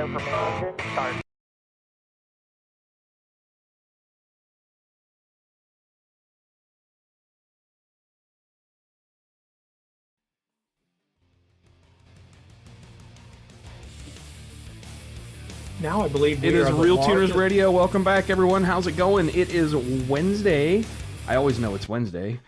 go for main engine, start. Now I believe it is RealTuners Radio. Welcome back, everyone. How's it going? It is Wednesday. I always know it's Wednesday.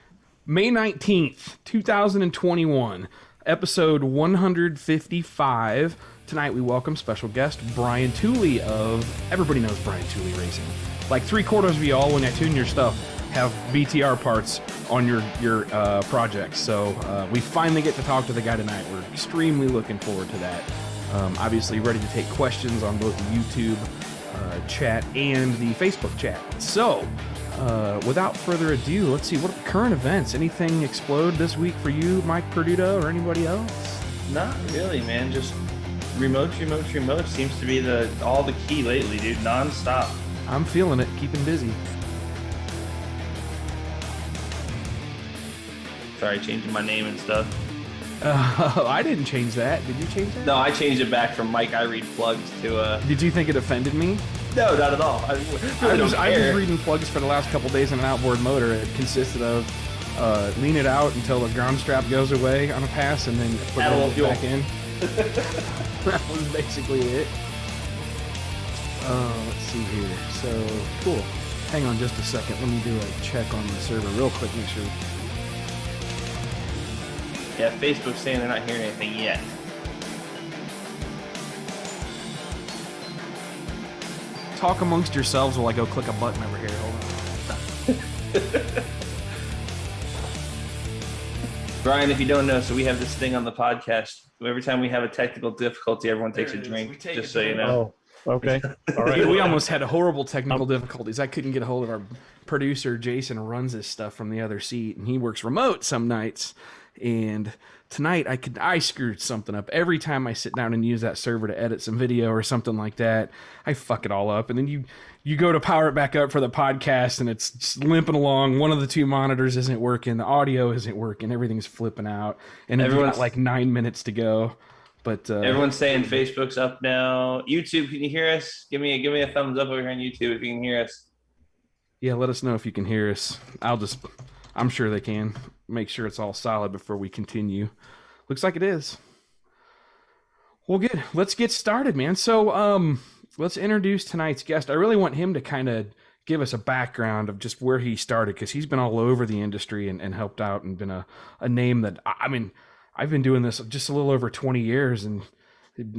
May 19th, 2021, episode 155. Tonight we welcome special guest Brian Tooley of, everybody knows Brian Tooley Racing. Like 3/4 of y'all, when I tune your stuff, have BTR parts on your projects. So we finally get to talk to the guy tonight. We're extremely looking forward to that. Obviously ready to take questions on both the YouTube chat and the Facebook chat. So, without further ado, let's see, what are the current events? Anything explode this week for you, Mike Perduto, or anybody else? Not really, man. Just remote seems to be all the key lately, dude. Non-stop. I'm feeling it, keeping busy. Sorry, changing my name and stuff. I didn't change that. Did you change that? No, I changed it back from Mike I Read Plugs to... Did you think it offended me? No, not at all. I was reading plugs for the last couple days on an outboard motor. It consisted of lean it out until the ground strap goes away on a pass and then put it back in. That was basically it. Let's see here. So, cool. Hang on just a second. Let me do a check on the server real quick, make sure. Yeah, Facebook's saying they're not hearing anything yet. Talk amongst yourselves while I go click a button over here. Hold on. Brian, if you don't know, so we have this thing on the podcast. Every time we have a technical difficulty, everyone takes a drink, just so you know. Oh, okay. All right. We almost had horrible technical difficulties. I couldn't get a hold of our producer. Jason runs his stuff from the other seat, and he works remote some nights. And tonight I screwed something up. Every time I sit down and use that server to edit some video or something like that, I fuck it all up. And then you go to power it back up for the podcast and it's just limping along. One of the two monitors isn't working. The audio isn't working. Everything's flipping out. And everyone's got like 9 minutes to go. But everyone's saying Facebook's up now. YouTube, can you hear us? Give me a thumbs up over here on YouTube if you can hear us. Yeah, let us know if you can hear us. I'm sure they can. Make sure it's all solid before we continue. Looks like it is. Well, good. Let's get started, man. So, let's introduce tonight's guest. I really want him to kind of give us a background of just where he started, because he's been all over the industry and helped out and been a name that, I mean, I've been doing this just a little over 20 years, and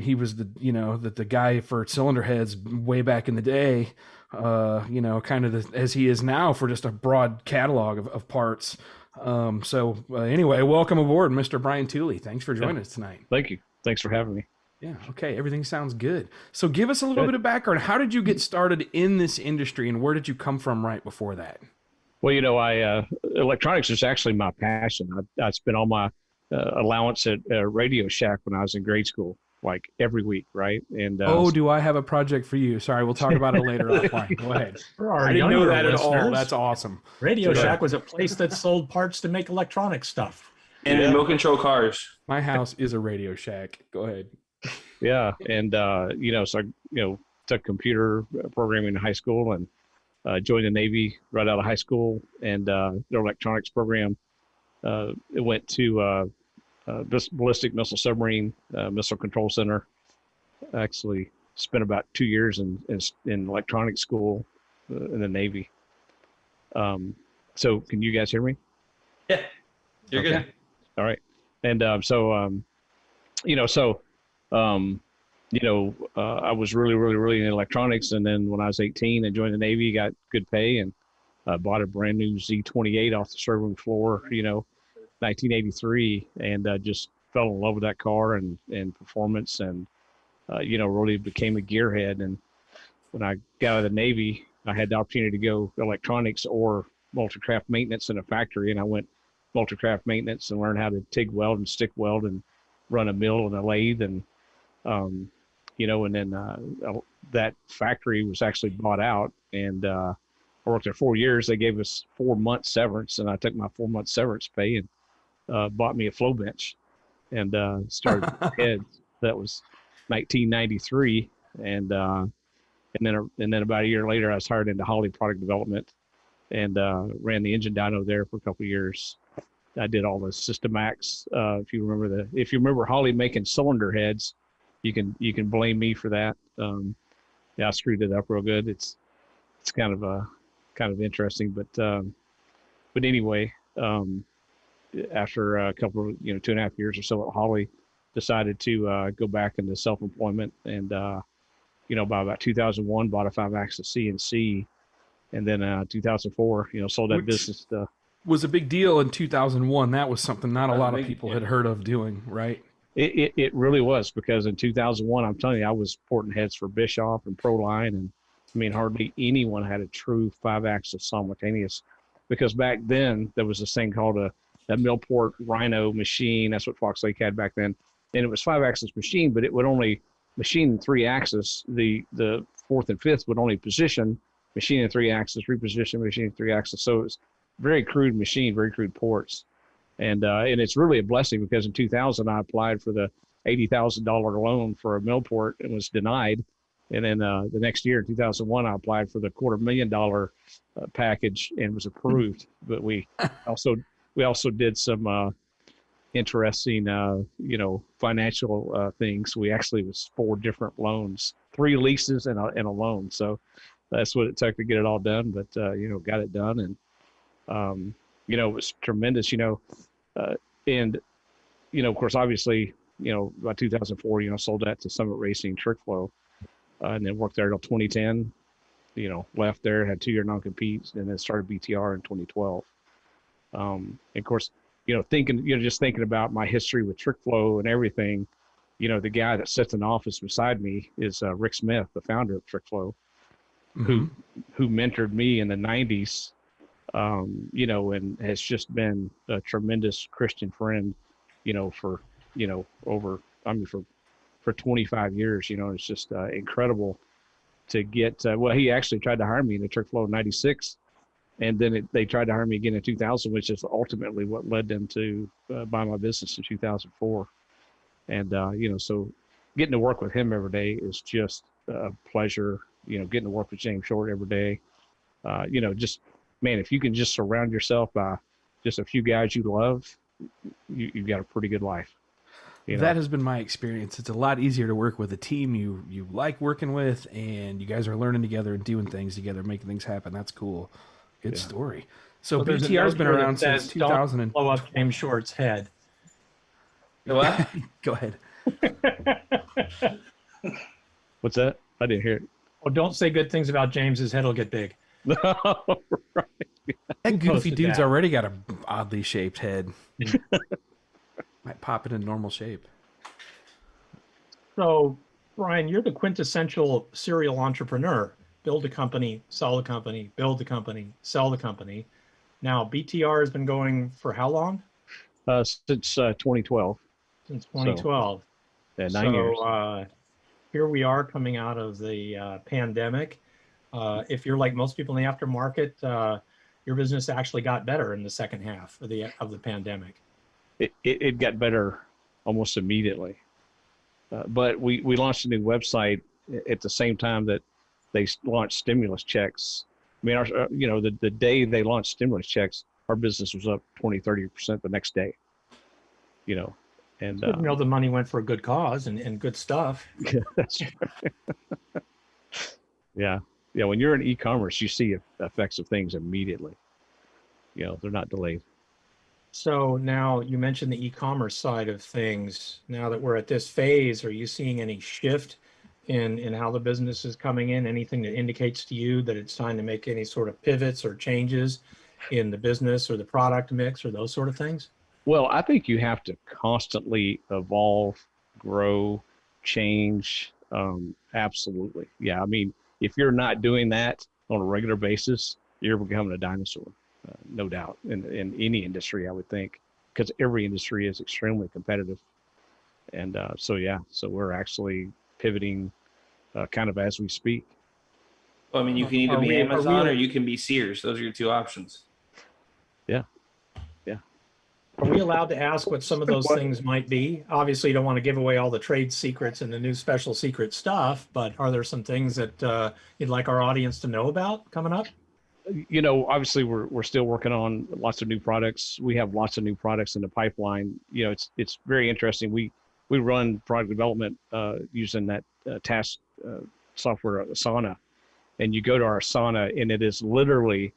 he was the guy for cylinder heads way back in the day. Kind of as he is now for just a broad catalog of parts. Anyway, welcome aboard, Mr. Brian Tooley. Thanks for joining us tonight. Thank you. Thanks for having me. Yeah, okay, everything sounds good. So give us a little bit of background. How did you get started in this industry, and where did you come from right before that? Well, electronics is actually my passion. I spent all my allowance at Radio Shack when I was in grade school, like every week, right? And do I have a project for you? Sorry, we'll talk about it later offline. Go ahead. I didn't know that at all. That's awesome. Radio Shack was a place that sold parts to make electronic stuff. And remote control cars. My house is a Radio Shack. Go ahead. Yeah, and so I took computer programming in high school and joined the Navy right out of high school, and their electronics program. It went to ballistic missile submarine missile control center. Actually spent about 2 years in electronics school in the Navy. So can you guys hear me? Yeah, you're okay. good. All right. And I was really in electronics. And then when I was 18, I joined the Navy, got good pay, and bought a brand new Z28 off the showroom floor, 1983, and just fell in love with that car and performance, and really became a gearhead. And when I got out of the Navy, I had the opportunity to go electronics or multi-craft maintenance in a factory, and I went multi-craft maintenance and learned how to TIG weld and stick weld and run a mill and a lathe, and and then that factory was actually bought out, and I worked there 4 years. They gave us 4 months severance, and I took my 4 months severance pay and bought me a flow bench and started heads. That was 1993. and then about a year later, I was hired into Holley product development, and ran the engine dyno there for a couple of years. I did all the Systemax. If you remember Holley making cylinder heads, you can blame me for that. Yeah, I screwed it up real good. It's kind of interesting, but anyway, after a couple of 2.5 years or so at Holley, decided to go back into self-employment, and by about 2001, bought a 5-axis CNC, and then 2004, sold that business to. Was a big deal in 2001. That was something not a lot of people had heard of doing, right? It really was, because in 2001, I'm telling you, I was porting heads for Bischoff and Proline, and I mean, hardly anyone had a true 5-axis simultaneous, because back then there was this thing called a Millport Rhino machine. That's what Fox Lake had back then, and it was 5-axis machine, but it would only machine in 3-axis. The fourth and fifth would only position, machine in 3-axis, reposition, machine in 3-axis. So it was very crude machine, very crude ports. And it's really a blessing, because in 2000, I applied for the $80,000 loan for a Millport and was denied. And then the next year, in 2001, I applied for the $250,000 package and was approved. But we also did some interesting, financial things. We actually was 4 different loans, 3 leases and a loan. So that's what it took to get it all done. But got it done, and it was tremendous. And of course, obviously, by 2004, sold that to Summit Racing Trick Flow, and then worked there until 2010. Left there, had 2-year non-compete, and then started BTR in 2012. And of course, just thinking about my history with Trick Flow and everything, the guy that sits in the office beside me is Rick Smith, the founder of Trick Flow, who mentored me in the 90s. And has just been a tremendous Christian friend, for 25 years. It's just incredible to get. He actually tried to hire me in the Trick Flow in '96, and then they tried to hire me again in 2000, which is ultimately what led them to buy my business in 2004. And so getting to work with him every day is just a pleasure. Getting to work with James Short every day. Man, if you can just surround yourself by just a few guys you love, you've got a pretty good life. That has been my experience. It's a lot easier to work with a team you like working with, and you guys are learning together and doing things together, making things happen. That's cool. Good story. So BTR's been around since 2000. Don't blow up James Short's head. What? Go ahead. What's that? I didn't hear it. Oh, don't say good things about James. His head will get big. Right. That goofy dude's already got an oddly shaped head. Might pop it in normal shape. So, Brian, you're the quintessential serial entrepreneur. Build a company, sell a company, build a company, sell the company. Now, BTR has been going for how long? Since 2012. Since 2012. So, 9 years. Here we are coming out of the pandemic. If you're like most people in the aftermarket, your business actually got better in the second half of the pandemic. It got better almost immediately. But we launched a new website at the same time that they launched stimulus checks. I mean, the day they launched stimulus checks, our business was up 20-30% the next day. And the money went for a good cause and good stuff. That's right. Yeah. When you're in e-commerce, you see effects of things immediately. They're not delayed. So now you mentioned the e-commerce side of things. Now that we're at this phase, are you seeing any shift in how the business is coming in? Anything that indicates to you that it's time to make any sort of pivots or changes in the business or the product mix or those sort of things? Well, I think you have to constantly evolve, grow, change. Absolutely. Yeah. I mean, if you're not doing that on a regular basis, you're becoming a dinosaur, no doubt, in any industry, I would think, because every industry is extremely competitive. And so we're actually pivoting kind of as we speak. Well, I mean, you can either be Amazon or you can be Sears. Those are your 2 options. Yeah. Are we allowed to ask what some of those things might be? Obviously, you don't want to give away all the trade secrets and the new special secret stuff, but are there some things that you'd like our audience to know about coming up? Obviously we're still working on lots of new products. We have lots of new products in the pipeline. It's very interesting. We run product development using that task software, Asana, and you go to our Asana, and it is literally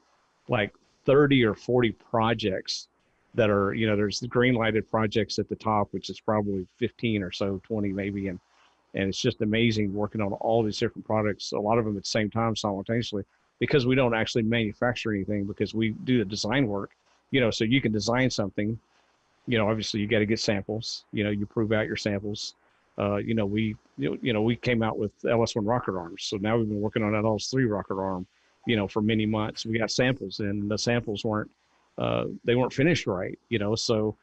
like 30 or 40 projects that are, there's the green lighted projects at the top, which is probably 15 or so, 20 maybe. And it's just amazing working on all these different products, a lot of them at the same time simultaneously, because we don't actually manufacture anything, because we do the design work, so you can design something, obviously you got to get samples, you prove out your samples. We came out with LS1 rocket arms. So now we've been working on that LS3 rocket arm, for many months. We got samples, and the samples weren't finished right, so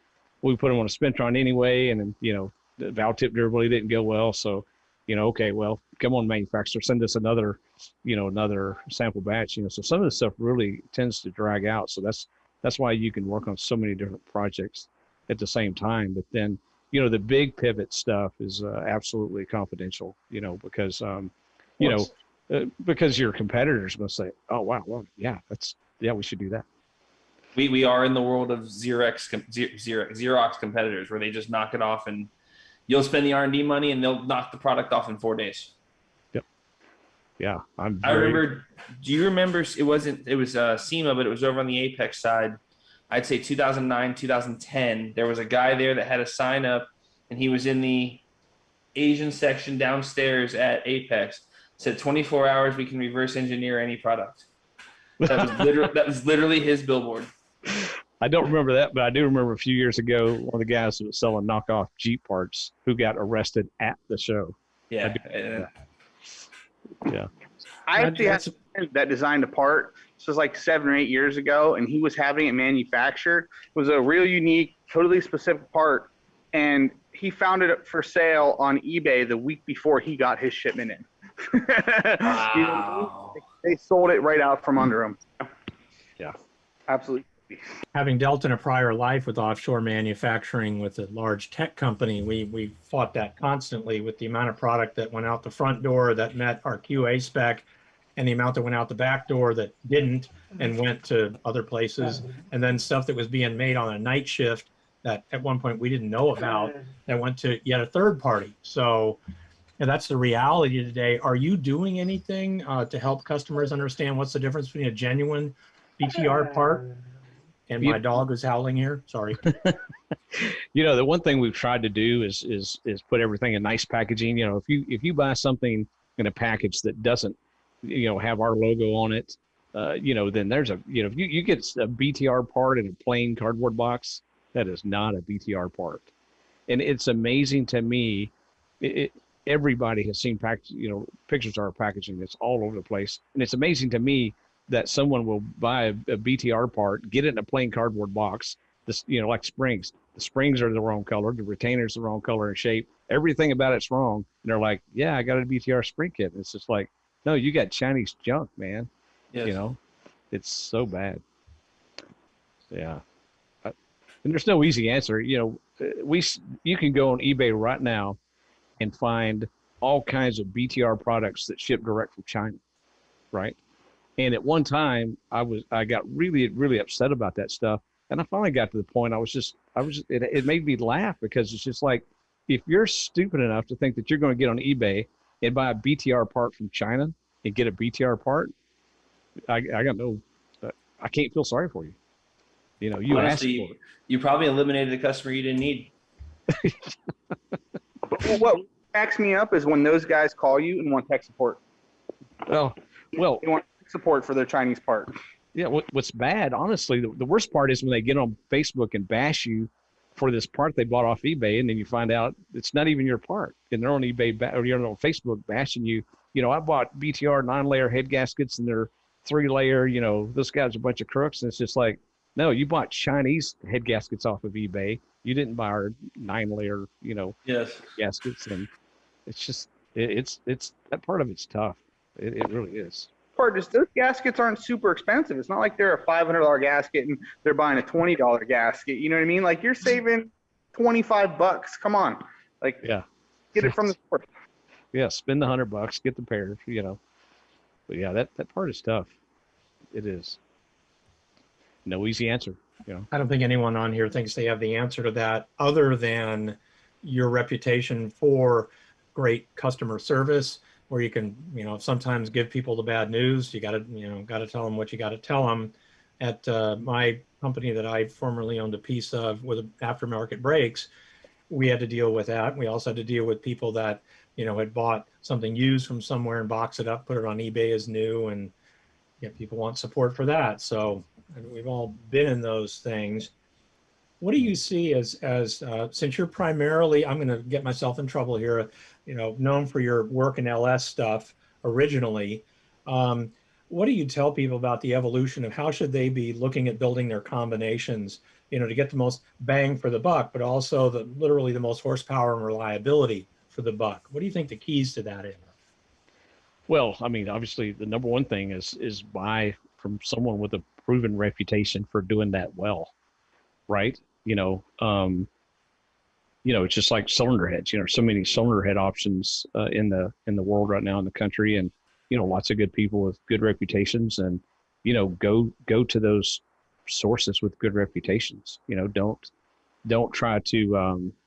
we put them on a spintron anyway. And then, the valve tip durability didn't go well. So, okay, well, come on, manufacturer, send us another sample batch, so some of this stuff really tends to drag out. So that's why you can work on so many different projects at the same time. But then, the big pivot stuff is absolutely confidential, because, because your competitors must say, oh, wow, well, yeah, we should do that. We are in the world of Xerox competitors, where they just knock it off, and you'll spend the R&D money and they'll knock the product off in 4 days. Yep. Yeah. I remember, do you remember, it was SEMA, but it was over on the Apex side. I'd say 2009, 2010, there was a guy there that had a sign up, and he was in the Asian section downstairs at Apex. It said 24 hours, we can reverse engineer any product. That was literally his billboard. I don't remember that, but I do remember a few years ago, one of the guys who was selling knockoff Jeep parts who got arrested at the show. Yeah. Yeah. I actually had a friend that designed a part. This was like 7 or 8 years ago, and he was having it manufactured. It was a real unique, totally specific part, and he found it for sale on eBay the week before he got his shipment in. Wow. They sold it right out from under him. Yeah. Absolutely. Having dealt in a prior life with offshore manufacturing with a large tech company, we fought that constantly with the amount of product that went out the front door that met our QA spec, and the amount that went out the back door that didn't and went to other places, and then stuff that was being made on a night shift that at one point we didn't know about that went to yet a third party. So, and that's the reality today. Are you doing anything to help customers understand what's the difference between a genuine BTR part? And my dog is howling here. Sorry. The one thing we've tried to do is put everything in nice packaging. If you buy something in a package that doesn't, have our logo on it, then there's if you get a BTR part in a plain cardboard box, that is not a BTR part. And it's amazing to me. Everybody has seen pictures of our packaging. It's all over the place. And it's amazing to me that someone will buy a BTR part, get it in a plain cardboard box, like springs. The springs are the wrong color. The retainers are the wrong color and shape. Everything about it's wrong. And they're like, yeah, I got a BTR spring kit. And it's just like, no, you got Chinese junk, man. Yes. It's so bad. Yeah. And there's no easy answer. You can go on eBay right now and find all kinds of BTR products that ship direct from China, right? And at one time, I got really, really upset about that stuff. And I finally got to the point it made me laugh, because it's just like, if you're stupid enough to think that you're going to get on eBay and buy a BTR part from China and get a BTR part, I can't feel sorry for you. You Honestly, asked for it. You probably eliminated a customer you didn't need. What cracks me up is when those guys call you and want tech support. Well, they want support for their Chinese part. Yeah, what's bad, honestly, the worst part is when they get on Facebook and bash you for this part they bought off eBay, and then you find out it's not even your part, and they're on eBay or you're on Facebook bashing you. I bought BTR 9-layer head gaskets, and they're 3-layer. This guy's a bunch of crooks, and it's just like, no, you bought Chinese head gaskets off of eBay. You didn't buy our 9-layer, Yes. gaskets, and it's just it's that part of it's tough. It really is. part, just those gaskets aren't super expensive. It's not like they're a $500 gasket and they're buying a $20 gasket. You know what I mean? Like you're saving $25. Come on, like Yeah. get it from the store. Yeah. Spend the $100, get the pair, you know. But yeah, that part is tough. It is. No easy answer, you know. I don't think anyone on here thinks they have the answer to that other than your reputation for great customer service, where you can, you know, sometimes give people the bad news. You got to tell them what you got to tell them. At my company that I formerly owned a piece of with aftermarket brakes, we had to deal with that. We also had to deal with people that, you know, had bought something used from somewhere and box it up, put it on eBay as new, and people want support for that. So we've all been in those things. What do you see as since you're primarily, I'm going to get myself in trouble here, you know, known for your work in LS stuff originally. What do you tell people about the evolution of how should they be looking at building their combinations, you know, to get the most bang for the buck, but also literally the most horsepower and reliability for the buck? What do you think the keys to that is? Well, I mean, obviously the number one thing is buy from someone with a proven reputation for doing that well, right? It's just like cylinder heads. You know, so many cylinder head options in the world right now in the country, and lots of good people with good reputations, and go to those sources with good reputations. Don't try to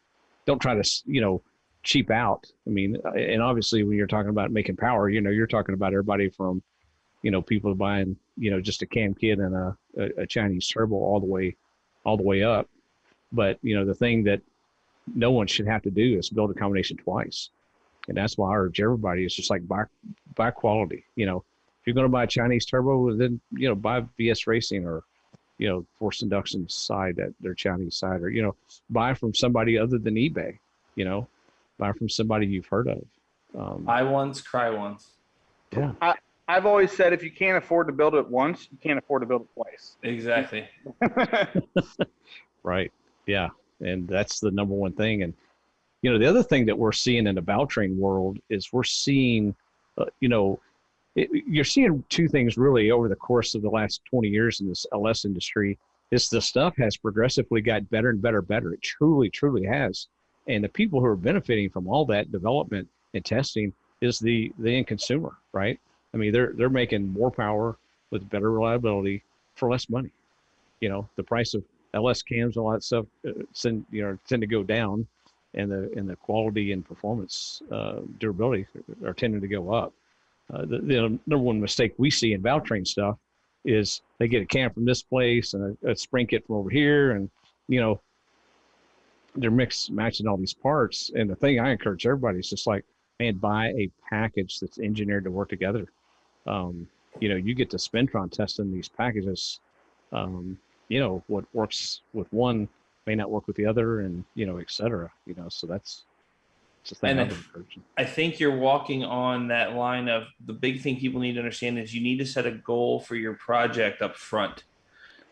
cheap out. I mean, and obviously when you're talking about making power, you're talking about everybody from people buying just a cam kit and a Chinese turbo all the way up. But the thing that no one should have to do is build a combination twice. And that's why I urge everybody is just like buy quality. If you're going to buy a Chinese turbo, then buy VS Racing or forced induction side, that their Chinese side, or buy from somebody other than eBay. Buy from somebody you've heard of. Buy once, cry once. Yeah. I've always said if you can't afford to build it once, you can't afford to build it twice. Exactly. Right. Yeah. And that's the number one thing. And, the other thing that we're seeing in the Valvetrain world is we're seeing, you're seeing two things really over the course of the last 20 years in this LS industry. Is the stuff has progressively got better and better. It truly, truly has. And the people who are benefiting from all that development and testing is the end consumer, right? I mean, they're making more power with better reliability for less money. The price of LS cams and all that stuff tend to go down, and the quality and performance durability are tending to go up. The number one mistake we see in Valvetrain stuff is they get a cam from this place and a spring kit from over here, and they're matching all these parts. And the thing I encourage everybody is just like, man, buy a package that's engineered to work together. You get to Spintron testing these packages. What works with one may not work with the other, and et cetera. So that's the thing. And I think you're walking on that line of the big thing people need to understand is you need to set a goal for your project up front.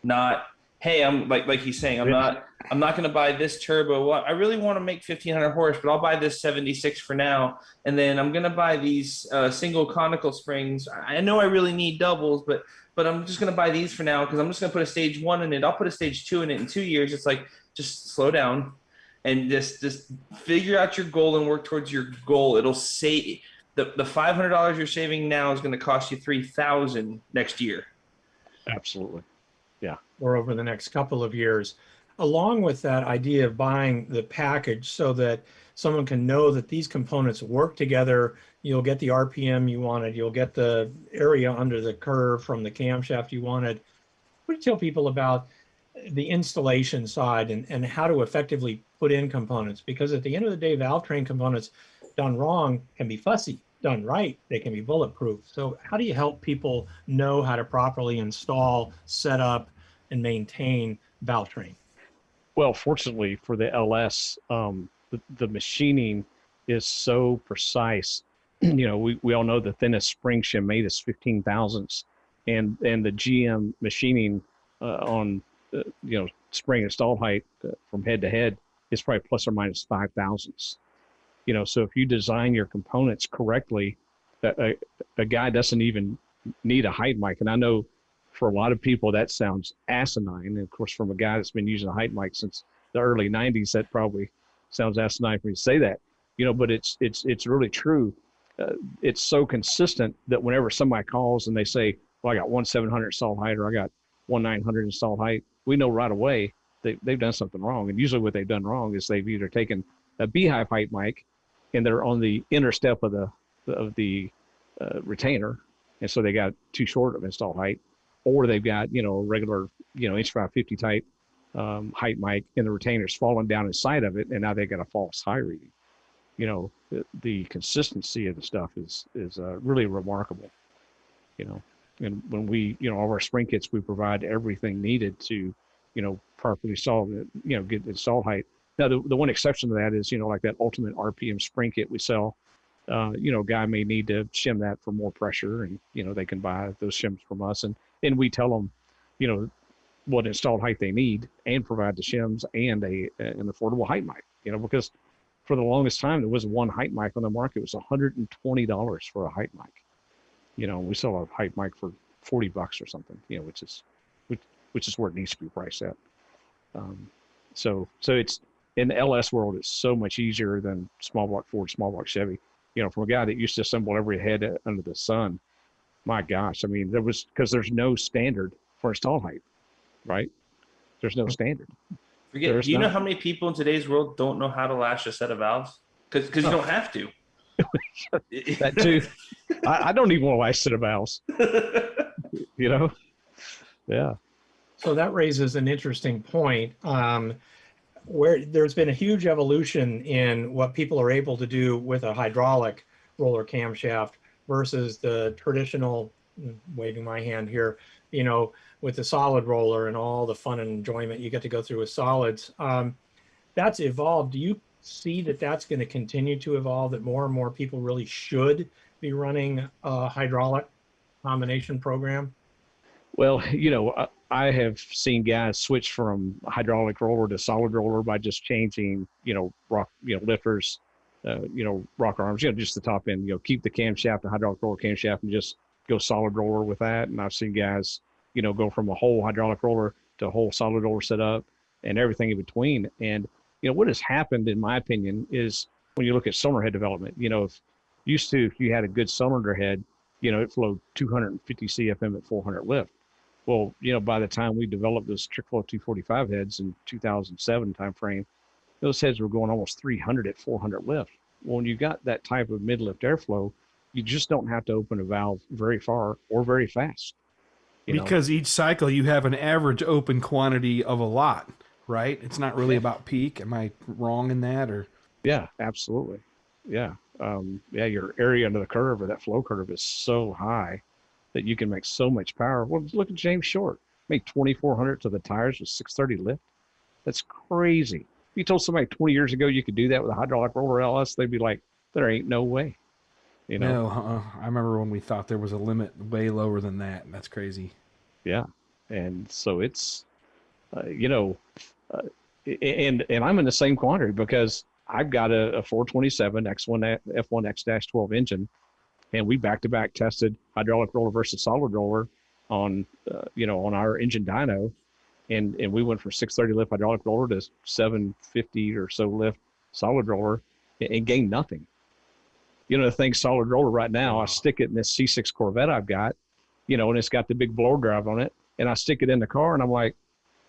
Not, hey, I'm like he's saying, I'm not going to buy this turbo. Well, I really want to make 1500 horse, but I'll buy this 76 for now. And then I'm going to buy these single conical springs. I know I really need doubles, but I'm just going to buy these for now because I'm just going to put a stage 1 in it. I'll put a stage 2 in it in 2 years. It's like, just slow down and just figure out your goal and work towards your goal. It'll save the $500 you're saving now is going to cost you $3,000 next year. Absolutely. Yeah. Or over the next couple of years, along with that idea of buying the package so that someone can know that these components work together. You'll get the RPM you wanted. You'll get the area under the curve from the camshaft you wanted. What do you tell people about the installation side and how to effectively put in components? Because at the end of the day, Valvetrain components done wrong can be fussy. Done right, they can be bulletproof. So how do you help people know how to properly install, set up, and maintain Valvetrain? Well, fortunately for the LS, the machining is so precise. We all know the thinnest spring shim made is 15 thousandths, and the GM machining on spring install height from head to head is probably plus or minus 5 thousandths. So if you design your components correctly, a guy doesn't even need a height mic. And I know for a lot of people that sounds asinine. And of course, from a guy that's been using a height mic since the early 90s, that probably sounds asinine for me to say that, but it's really true. It's so consistent that whenever somebody calls and they say, well, I got 1/700 installed height, or I got 1/900 installed height, we know right away they've done something wrong. And usually what they've done wrong is they've either taken a beehive height mic and they're on the inner step of the retainer, and so they got too short of installed height, or they've got a regular inch 550 type height mic, and the retainer's falling down inside of it, and now they got a false high reading. The consistency of the stuff is really remarkable. And when we all of our spring kits, we provide everything needed to properly solve it, get installed height. Now the one exception to that is like that ultimate RPM spring kit we sell. A guy may need to shim that for more pressure, and they can buy those shims from us, and we tell them what installed height they need and provide the shims and an affordable height mic. Because for the longest time there was one height mic on the market. It was $120 for a height mic. We sell a height mic for $40 or something, which is where it needs to be priced at. So it's in the LS world, it's so much easier than small block Ford, small block Chevy. From a guy that used to assemble every head under the sun, my gosh, I mean, because there's no standard for install height, right? There's no standard. Do you know how many people in today's world don't know how to lash a set of valves? Because you don't have to. That too. I don't even want to lash set of valves. Yeah. So that raises an interesting point, where there's been a huge evolution in what people are able to do with a hydraulic roller camshaft versus the traditional, waving my hand here, with the solid roller and all the fun and enjoyment you get to go through with solids. That's evolved. Do you see that that's going to continue to evolve, that more and more people really should be running a hydraulic combination program? Well, I have seen guys switch from hydraulic roller to solid roller by just changing, rock, lifters, rock arms, just the top end, keep the camshaft, the hydraulic roller camshaft, and just go solid roller with that. And I've seen guys, go from a whole hydraulic roller to a whole solid roller setup and everything in between. And, what has happened, in my opinion, is when you look at cylinder head development, if you had a good cylinder head, it flowed 250 CFM at 400 lift. Well, by the time we developed those trick flow 245 heads in 2007 timeframe, those heads were going almost 300 at 400 lift. Well, when you got that type of mid-lift airflow, you just don't have to open a valve very far or very fast. Because each cycle you have an average open quantity of a lot, right? It's not really about peak. Am I wrong in that? Or yeah, absolutely. Yeah. Your area under the curve, or that flow curve, is so high that you can make so much power. Well, look at James Short. Make 2,400 to the tires with 630 lift. That's crazy. If you told somebody 20 years ago you could do that with a hydraulic roller LS, they'd be like, there ain't no way. No, I remember when we thought there was a limit way lower than that. That's crazy. Yeah. And so it's, and I'm in the same quandary because I've got a 427 X1 F1 X-12 engine, and we back-to-back tested hydraulic roller versus solid roller on our engine dyno, and we went from 630 lift hydraulic roller to 750 or so lift solid roller, and gained nothing. The thing solid roller right now, I stick it in this C6 Corvette I've got, and it's got the big blower drive on it, and I stick it in the car, and I'm like,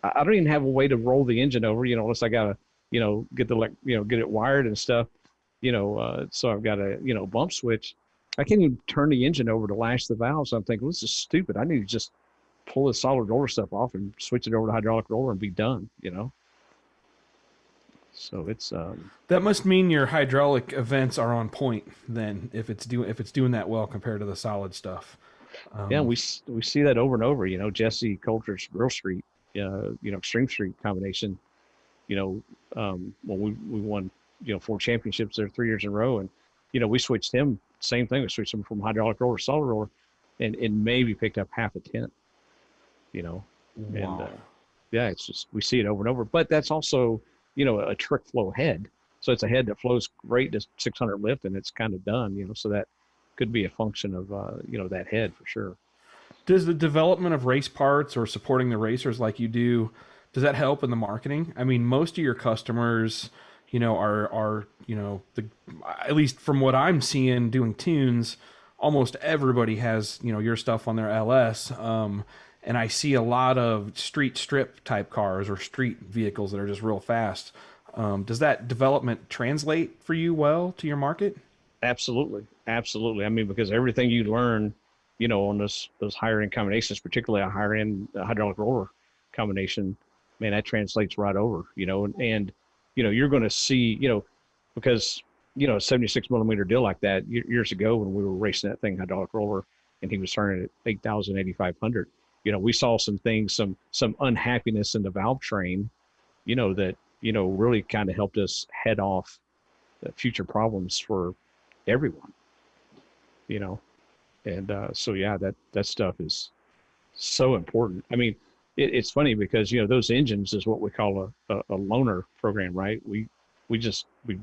I don't even have a way to roll the engine over, unless I gotta, get get it wired and stuff, so I've got a, bump switch. I can't even turn the engine over to lash the valves. I'm thinking, well, this is stupid. I need to just pull the solid roller stuff off and switch it over to hydraulic roller and be done, So it's that must mean your hydraulic events are on point then, if it's doing that well compared to the solid stuff. Yeah, we see that over and over. Jesse Coulter's Grill Street, Extreme Street combination. When we won 4 championships there 3 years in a row, and we switched him. Same thing. We switched him from hydraulic roller to solid roller, and maybe picked up half a tenth. Wow. And it's just, we see it over and over. But that's also a trick flow head. So it's a head that flows great to 600 lift, and it's kind of done, so that could be a function of, that head for sure. Does the development of race parts or supporting the racers like you do, does that help in the marketing? I mean, most of your customers, are at least from what I'm seeing doing tunes, almost everybody has, your stuff on their LS. And I see a lot of street strip type cars or street vehicles that are just real fast. Does that development translate for you well to your market? Absolutely. Absolutely. I mean, because everything you learn, on those higher end combinations, particularly a higher end hydraulic roller combination, man, that translates right over, and you're going to see, because, a 76 millimeter deal like that years ago when we were racing that thing, hydraulic roller, and he was turning at 8,000, 8,500, we saw some things, some unhappiness in the Valvetrain, that, really kind of helped us head off future problems for everyone, and so, yeah, that stuff is so important. I mean, it's funny because, those engines is what we call a loaner program, right? We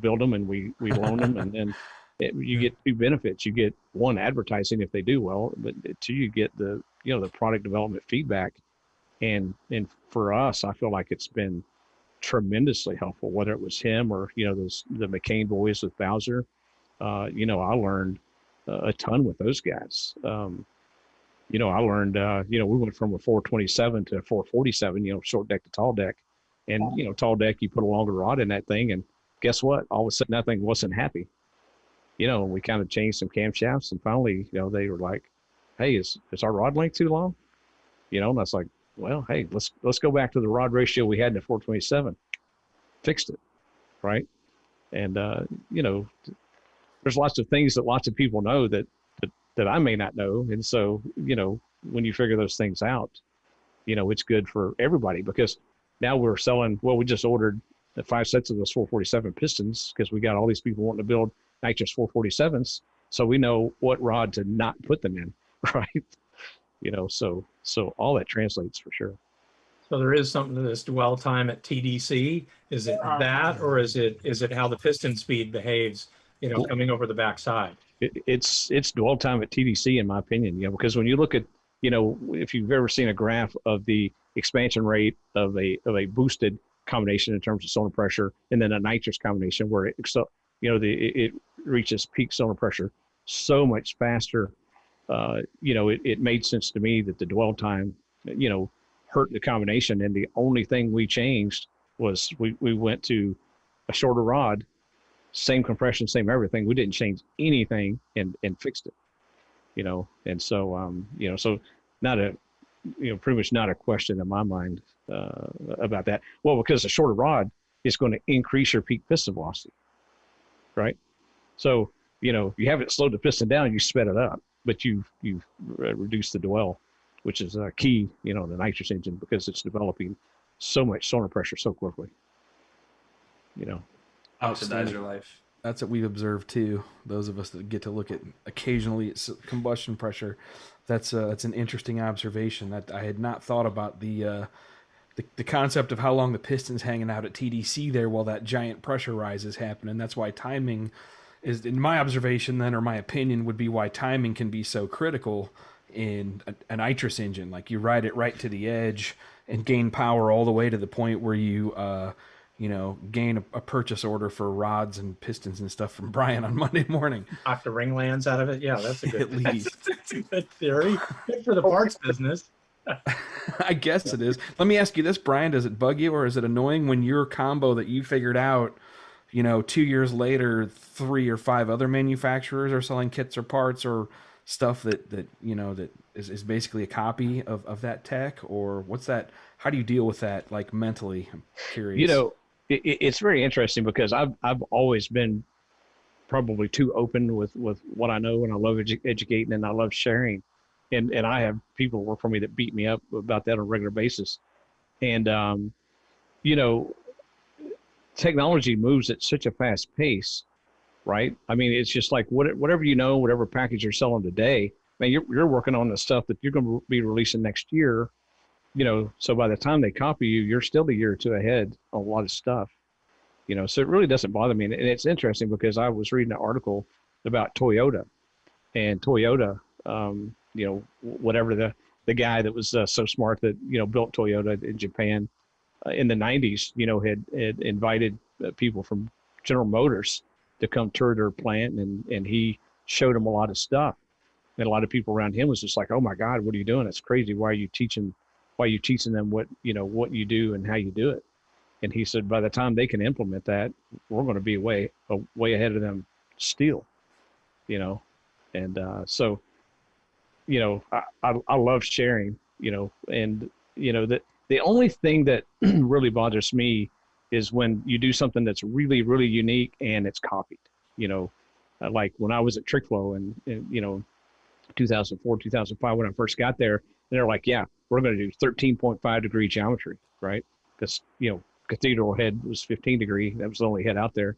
build them and we loan them, and then you get two benefits. You get one, advertising if they do well, but two, you get the product development feedback. And for us, I feel like it's been tremendously helpful, whether it was him or, the McCain boys with Bowser. I learned a ton with those guys. I learned, we went from a 427 to a 447, short deck to tall deck. And, tall deck, you put a longer rod in that thing, and guess what? All of a sudden, that thing wasn't happy. We kind of changed some camshafts, and finally, they were like, hey, is our rod length too long? And I was like, well, hey, let's go back to the rod ratio we had in the 427. Fixed it, right? And, there's lots of things that lots of people know that I may not know. And so, when you figure those things out, it's good for everybody, because now we're selling, we just ordered 5 sets of those 447 pistons because we got all these people wanting to build nitrous 447s. So we know what rod to not put them in, right? So all that translates for sure. So there is something to this dwell time at TDC. Is it that, or is it how the piston speed behaves, coming over the backside? It's dwell time at TDC, in my opinion, because when you look at, if you've ever seen a graph of the expansion rate of a boosted combination in terms of cylinder pressure, and then a nitrous combination where it reaches peak cylinder pressure so much faster, it made sense to me that the dwell time, hurt the combination. And the only thing we changed was we went to a shorter rod, same compression, same everything. We didn't change anything and fixed it, and so, so not pretty much not a question in my mind about that. Well, because a shorter rod is going to increase your peak piston velocity, right? So, you haven't slowed the piston down, you sped it up, but you've reduced the dwell, which is key, the nitrous engine, because it's developing so much cylinder pressure so quickly, Oxidize your life. That's what we've observed too. Those of us that get to look at occasionally at combustion pressure, that's an interesting observation that I had not thought about. The concept of how long the piston's hanging out at TDC there while that giant pressure rise is happening. That's why timing is, in my observation then, or my opinion, would be why timing can be so critical in a nitrous engine. Like, you ride it right to the edge and gain power all the way to the point where you gain a purchase order for rods and pistons and stuff from Brian on Monday morning. Knock the ring lands out of it. Yeah, that's a good, At least. that's a good theory. Good for the parts business. I guess it is. Let me ask you this, Brian. Does it bug you, or is it annoying when your combo that you figured out, 2 years later, 3 or 5 other manufacturers are selling kits or parts or stuff that is basically a copy of that tech? Or what's that? How do you deal with that, like, mentally? I'm curious. It's very interesting because I've always been probably too open with what I know, and I love educating, and I love sharing. And I have people work for me that beat me up about that on a regular basis. And, technology moves at such a fast pace, right? I mean, it's just like whatever whatever package you're selling today, man, you're working on the stuff that you're going to be releasing next year. So by the time they copy you, you're still a year or two ahead on a lot of stuff, so it really doesn't bother me. And it's interesting because I was reading an article about Toyota, and Toyota, whatever the guy that was so smart that, built Toyota in Japan in the 90s, had invited people from General Motors to come tour their plant, and he showed them a lot of stuff. And a lot of people around him was just like, "Oh my God, what are you doing? It's crazy. Why are you teaching them what you do and how you do it?" And he said, by the time they can implement that, we're going to be way ahead of them still, And so, I love sharing, and that the only thing that really bothers me is when you do something that's really, really unique and it's copied. Like when I was at TrickFlow and 2004, 2005, when I first got there, they're like, "Yeah, we're going to do 13.5 degree geometry," right? Because Cathedral head was 15 degree. That was the only head out there.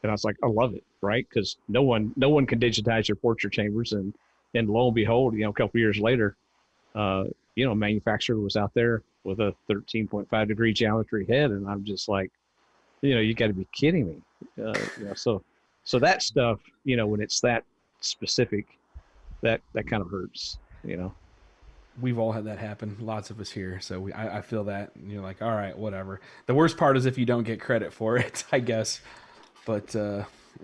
And I was like, I love it, right? Because no one can digitize your portrait chambers, and lo and behold, a couple of years later, a manufacturer was out there with a 13.5 degree geometry head, and I'm just like, you got to be kidding me. So that stuff, when it's that specific, that kind of hurts, We've all had that happen. Lots of us here. So I feel that. And you're like, all right, whatever. The worst part is if you don't get credit for it, I guess. But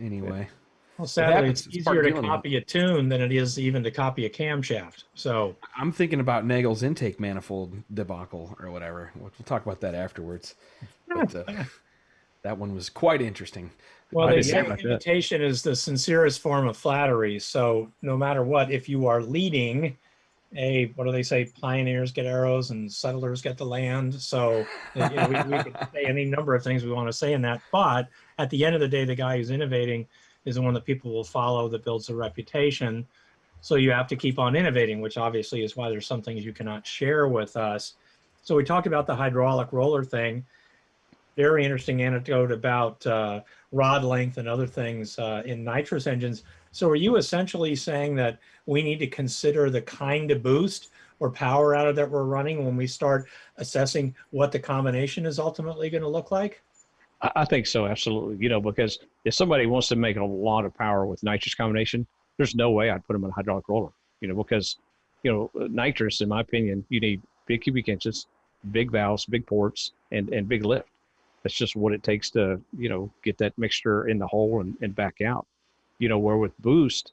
anyway. Well, sadly, it's part easier of to dealing with copy a tune than it is even to copy a camshaft. So I'm thinking about Nagel's intake manifold debacle or whatever. We'll talk about that afterwards. But that one was quite interesting. well, they say imitation is the sincerest form of flattery. So no matter what, if you are leading what do they say? Pioneers get arrows and settlers get the land. So we could say any number of things we want to say in that. But at the end of the day, the guy who's innovating is the one that people will follow, that builds a reputation. So you have to keep on innovating, which obviously is why there's some things you cannot share with us. So we talked about the hydraulic roller thing. Very interesting anecdote about rod length and other things in nitrous engines. So are you essentially saying that we need to consider the kind of boost or power out of that we're running when we start assessing what the combination is ultimately going to look like? I think so, absolutely. Because if somebody wants to make a lot of power with nitrous combination, there's no way I'd put them in a hydraulic roller, because, nitrous, in my opinion, you need big cubic inches, big valves, big ports, and big lift. That's just what it takes to, get that mixture in the hole and back out. Where with boost,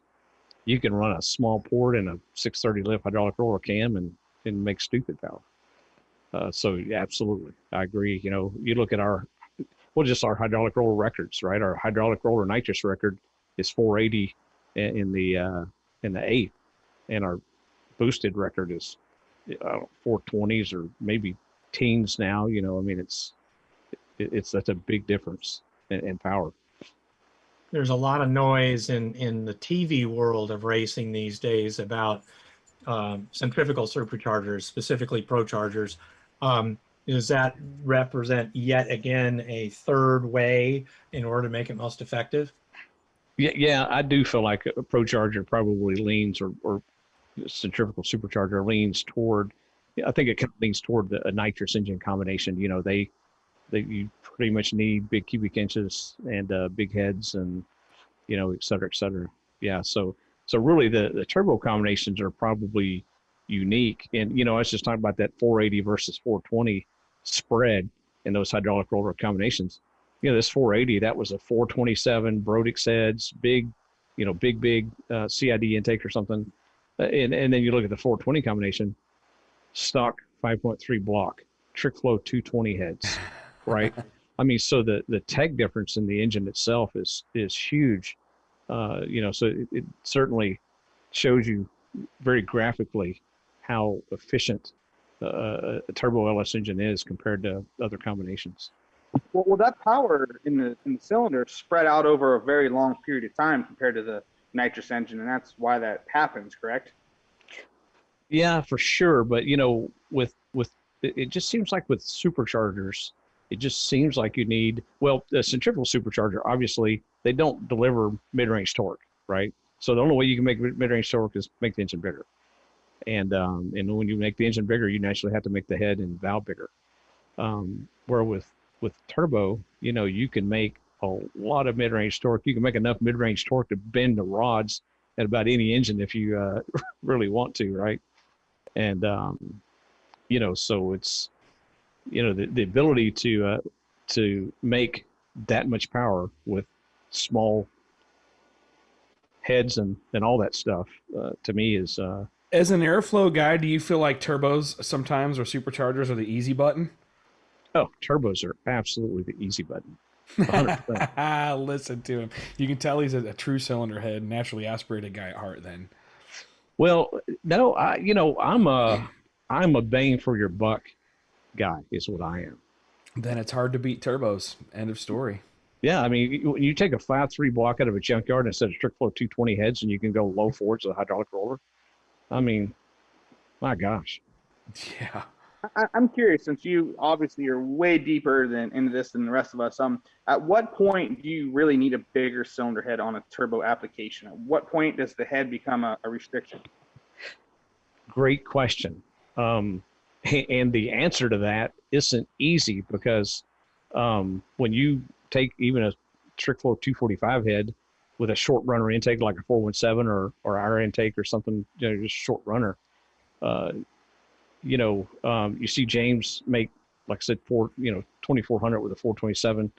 you can run a small port in a 630 lift hydraulic roller cam and make stupid power. So yeah, absolutely, I agree. You look at our hydraulic roller records, right? Our hydraulic roller nitrous record is 480 in the eighth, and our boosted record is 420s or maybe teens now. It's that's a big difference in power. There's a lot of noise in the TV world of racing these days about centrifugal superchargers, specifically prochargers. Does that represent yet again a third way in order to make it most effective? Yeah, I do feel like a procharger probably leans, or centrifugal supercharger leans toward. I think it kind of leans toward a nitrous engine combination. You pretty much need big cubic inches and big heads, and et cetera, et cetera. Yeah, so really the turbo combinations are probably unique. And I was just talking about that 480 versus 420 spread in those hydraulic roller combinations. This 480, that was a 427 Brodix heads, big CID intake or something. And then you look at the 420 combination, stock 5.3 block, TrickFlow 220 heads, right? I mean, so the tech difference in the engine itself is huge. So it certainly shows you very graphically how efficient a turbo LS engine is compared to other combinations. Well, that power in the cylinder spread out over a very long period of time compared to the nitrous engine, and that's why that happens, correct? Yeah, for sure. But with it just seems like with superchargers, it just seems like you need, the centrifugal supercharger, obviously they don't deliver mid-range torque, right? So the only way you can make mid-range torque is make the engine bigger. And when you make the engine bigger, you naturally have to make the head and valve bigger. Where with turbo, you can make a lot of mid-range torque. You can make enough mid-range torque to bend the rods at about any engine if you really want to, right? And, so it's, the ability to make that much power with small heads and all that stuff, to me is, As an airflow guy, do you feel like turbos sometimes or superchargers are the easy button? oh, turbos are absolutely the easy button. 100%. Listen to him. You can tell he's a true cylinder head, naturally aspirated guy at heart then. Well, no, I'm a bang for your buck guy is what I am. Then it's hard to beat turbos. End of story. Yeah, I mean, you take a 5.3 block out of a junkyard instead of strict flow 220 heads, and you can go low forwards with a hydraulic roller. I mean, my gosh. Yeah. I'm curious, since you obviously are way deeper into this than the rest of us. At what point do you really need a bigger cylinder head on a turbo application? At what point does the head become a restriction? Great question. And the answer to that isn't easy because when you take even a strict flow 245 head with a short runner intake like a 417 or our intake or something, just short runner, you see James make, like I said, 2400 with a 427.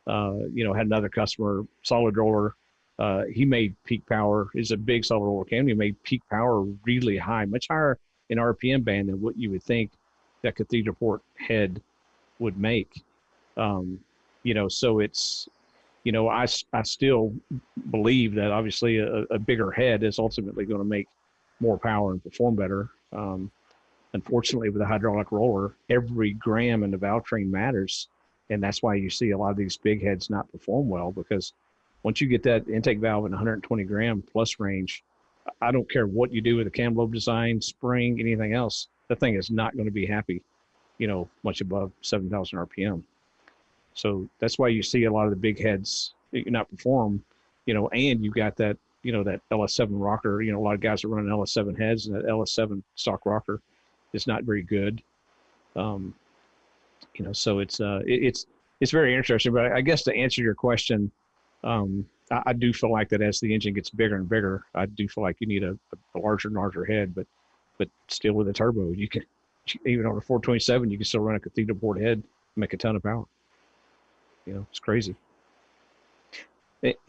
Had another customer, solid roller. He made peak power. Is a big solid roller cam. He made peak power really high, much higher in RPM band than what you would think that cathedral port head would make. So it's, I still believe that obviously a bigger head is ultimately going to make more power and perform better. Unfortunately, with a hydraulic roller, every gram in the Valvetrain matters. And that's why you see a lot of these big heads not perform well, because once you get that intake valve in 120 gram plus range, I don't care what you do with the cam lobe design, spring, anything else, the thing is not going to be happy, much above 7,000 RPM. So that's why you see a lot of the big heads not perform, and you've got that, that LS7 rocker, a lot of guys are running LS7 heads, and that LS7 stock rocker is not very good. So it's very interesting, but I guess to answer your question, I do feel like that as the engine gets bigger and bigger, I do feel like you need a larger and larger head, but still with a turbo, you can, even on a 427, you can still run a cathedral port head and make a ton of power. It's crazy.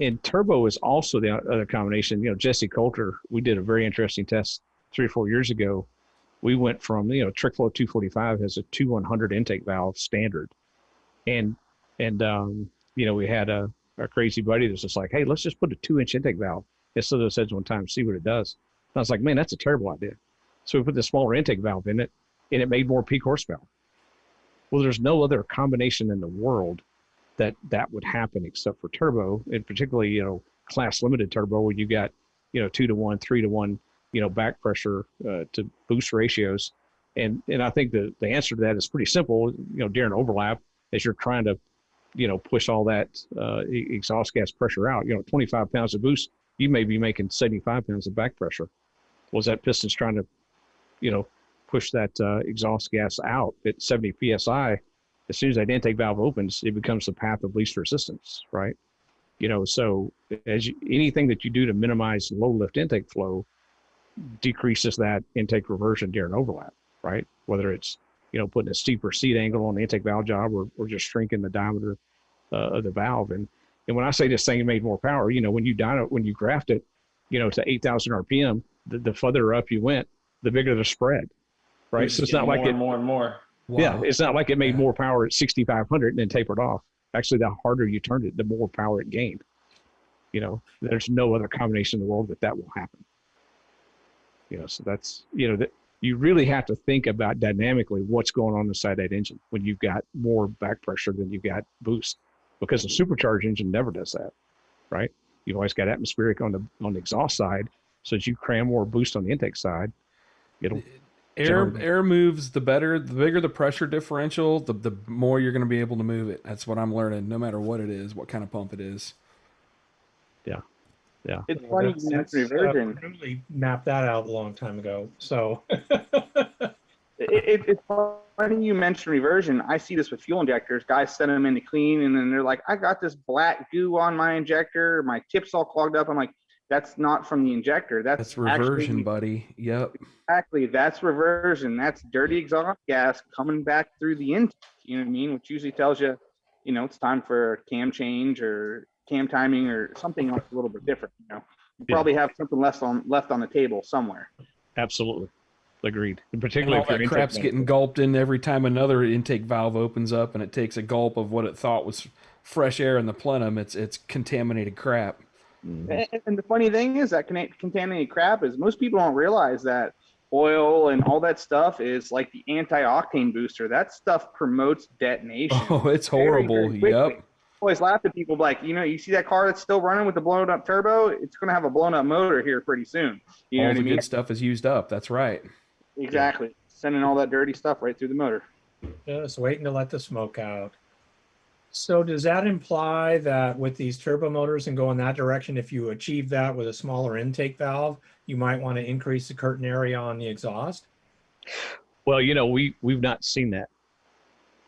And turbo is also the other combination. Jesse Coulter, we did a very interesting test 3 or 4 years ago. We went from, trick flow 245 has a 2100 intake valve standard. And we had a crazy buddy that's just like, hey, let's just put a 2-inch intake valve instead of those heads one time, see what it does. And I was like, man, that's a terrible idea. So we put the smaller intake valve in it, and it made more peak horsepower. Well, there's no other combination in the world that would happen except for turbo, and particularly, class limited turbo, where you got, 2-to-1, 3-to-1, back pressure to boost ratios. And I think the answer to that is pretty simple, during overlap, as you're trying to, push all that exhaust gas pressure out, 25 pounds of boost, you may be making 75 pounds of back pressure. Well, as that piston's trying to, push that exhaust gas out at 70 PSI, as soon as that intake valve opens, it becomes the path of least resistance, right? So anything that you do to minimize low lift intake flow decreases that intake reversion during overlap, right? Whether it's, putting a steeper seat angle on the intake valve job or just shrinking the diameter of the valve. And when I say this thing made more power, when you graft it, to 8,000 RPM, the further up you went, the bigger the spread, right? So it's not like more and more. Wow. Yeah, it's not like it made more power at 6,500 and then tapered off. Actually, the harder you turned it, the more power it gained. There's no other combination in the world that will happen. So that's, that you really have to think about dynamically what's going on inside that engine when you've got more back pressure than you've got boost, because a supercharged engine never does that, right? You've always got atmospheric on the exhaust side, so as you cram more boost on the intake side, it'll air moves, the better, the bigger the pressure differential, the more you're going to be able to move it. That's what I'm learning, no matter what it is, what kind of pump it is. Yeah. It's funny you mentioned reversion. Really mapped that out a long time ago. So it's funny you mentioned reversion. I see this with fuel injectors. Guys send them in to clean, and then they're like, I got this black goo on my injector. My tip's all clogged up. I'm like, That's not from the injector. That's reversion, actually, buddy. Yep. exactly. That's reversion. That's dirty exhaust gas coming back through the intake. You know what I mean? Which usually tells you, it's time for a cam change or cam timing or something else a little bit different. You probably have something left on the table somewhere. Absolutely. Agreed. In And particular, all if your that crap's intake getting gulped in every time another intake valve opens up, and it takes a gulp of what it thought was fresh air in the plenum. It's contaminated crap. And the funny thing is that contaminated crap is most people don't realize that oil and all that stuff is like the anti-octane booster. That stuff promotes detonation. Oh, it's horrible. Very quickly. Yep. Always laugh at people like, you see that car that's still running with the blown up turbo, it's going to have a blown up motor here pretty soon. You know All what the I mean? good stuff is used up. That's right. Exactly. Yeah. Sending all that dirty stuff right through the motor. Just waiting to let the smoke out. So does that imply that with these turbo motors and go in that direction, if you achieve that with a smaller intake valve, you might want to increase the curtain area on the exhaust? Well, we've not seen that.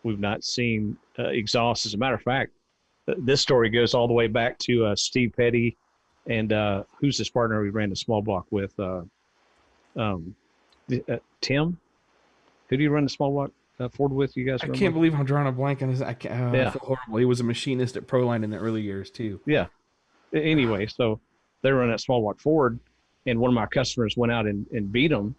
We've not seen exhaust. As a matter of fact, this story goes all the way back to Steve Petty and who's his partner we ran the small block with? Tim? Who do you run the small block Ford with? You guys remember? I can't believe I'm drawing a blank on his. I Yeah. feel horrible. He was a machinist at Proline in the early years, too. Yeah. Anyway, so they run that small block Ford, and one of my customers went out and beat them.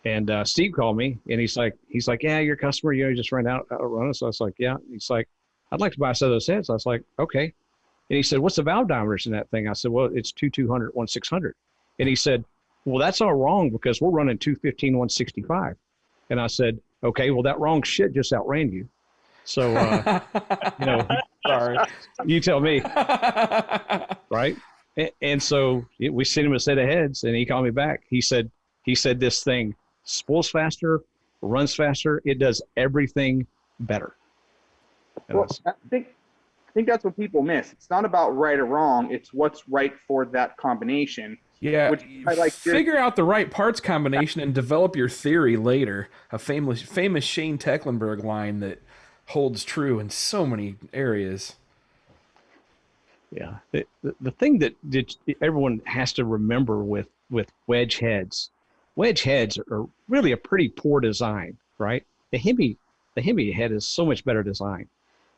And Steve called me, and he's like, yeah, your customer, just ran out run us. So I was like, yeah. He's like, I'd like to buy a set of those heads. I was like, okay. And he said, what's the valve diameters in that thing? I said, well, it's 2,200, 1,600. And he said, well, that's all wrong because we're running 215, 165. And I said, okay, well, that wrong shit just outran you. So, Sorry. You tell me. Right. And so we sent him a set of heads, and he called me back. He said this thing spools faster, runs faster. It does everything better. Well, I think that's what people miss. It's not about right or wrong. It's what's right for that combination. Yeah, which I like. Figure out the right parts combination and develop your theory later. A famous Shane Tecklenburg line that holds true in so many areas. Yeah, the thing that everyone has to remember with wedge heads are really a pretty poor design, right? The Hemi head is so much better design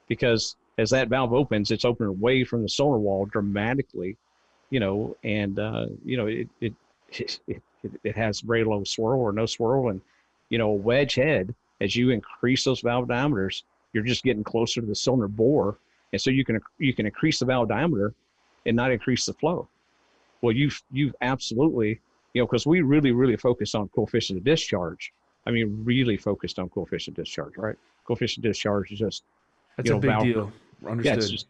because as that valve opens, it's opening away from the solar wall dramatically. And it has very low swirl or no swirl. And, a wedge head, as you increase those valve diameters, you're just getting closer to the cylinder bore. And so you can increase the valve diameter and not increase the flow. Well, you've absolutely, because we really, really focus on coefficient of discharge. I mean, really focused on coefficient of discharge, right? Coefficient of discharge is just, that's a big valve deal. Understood. Yeah, it's just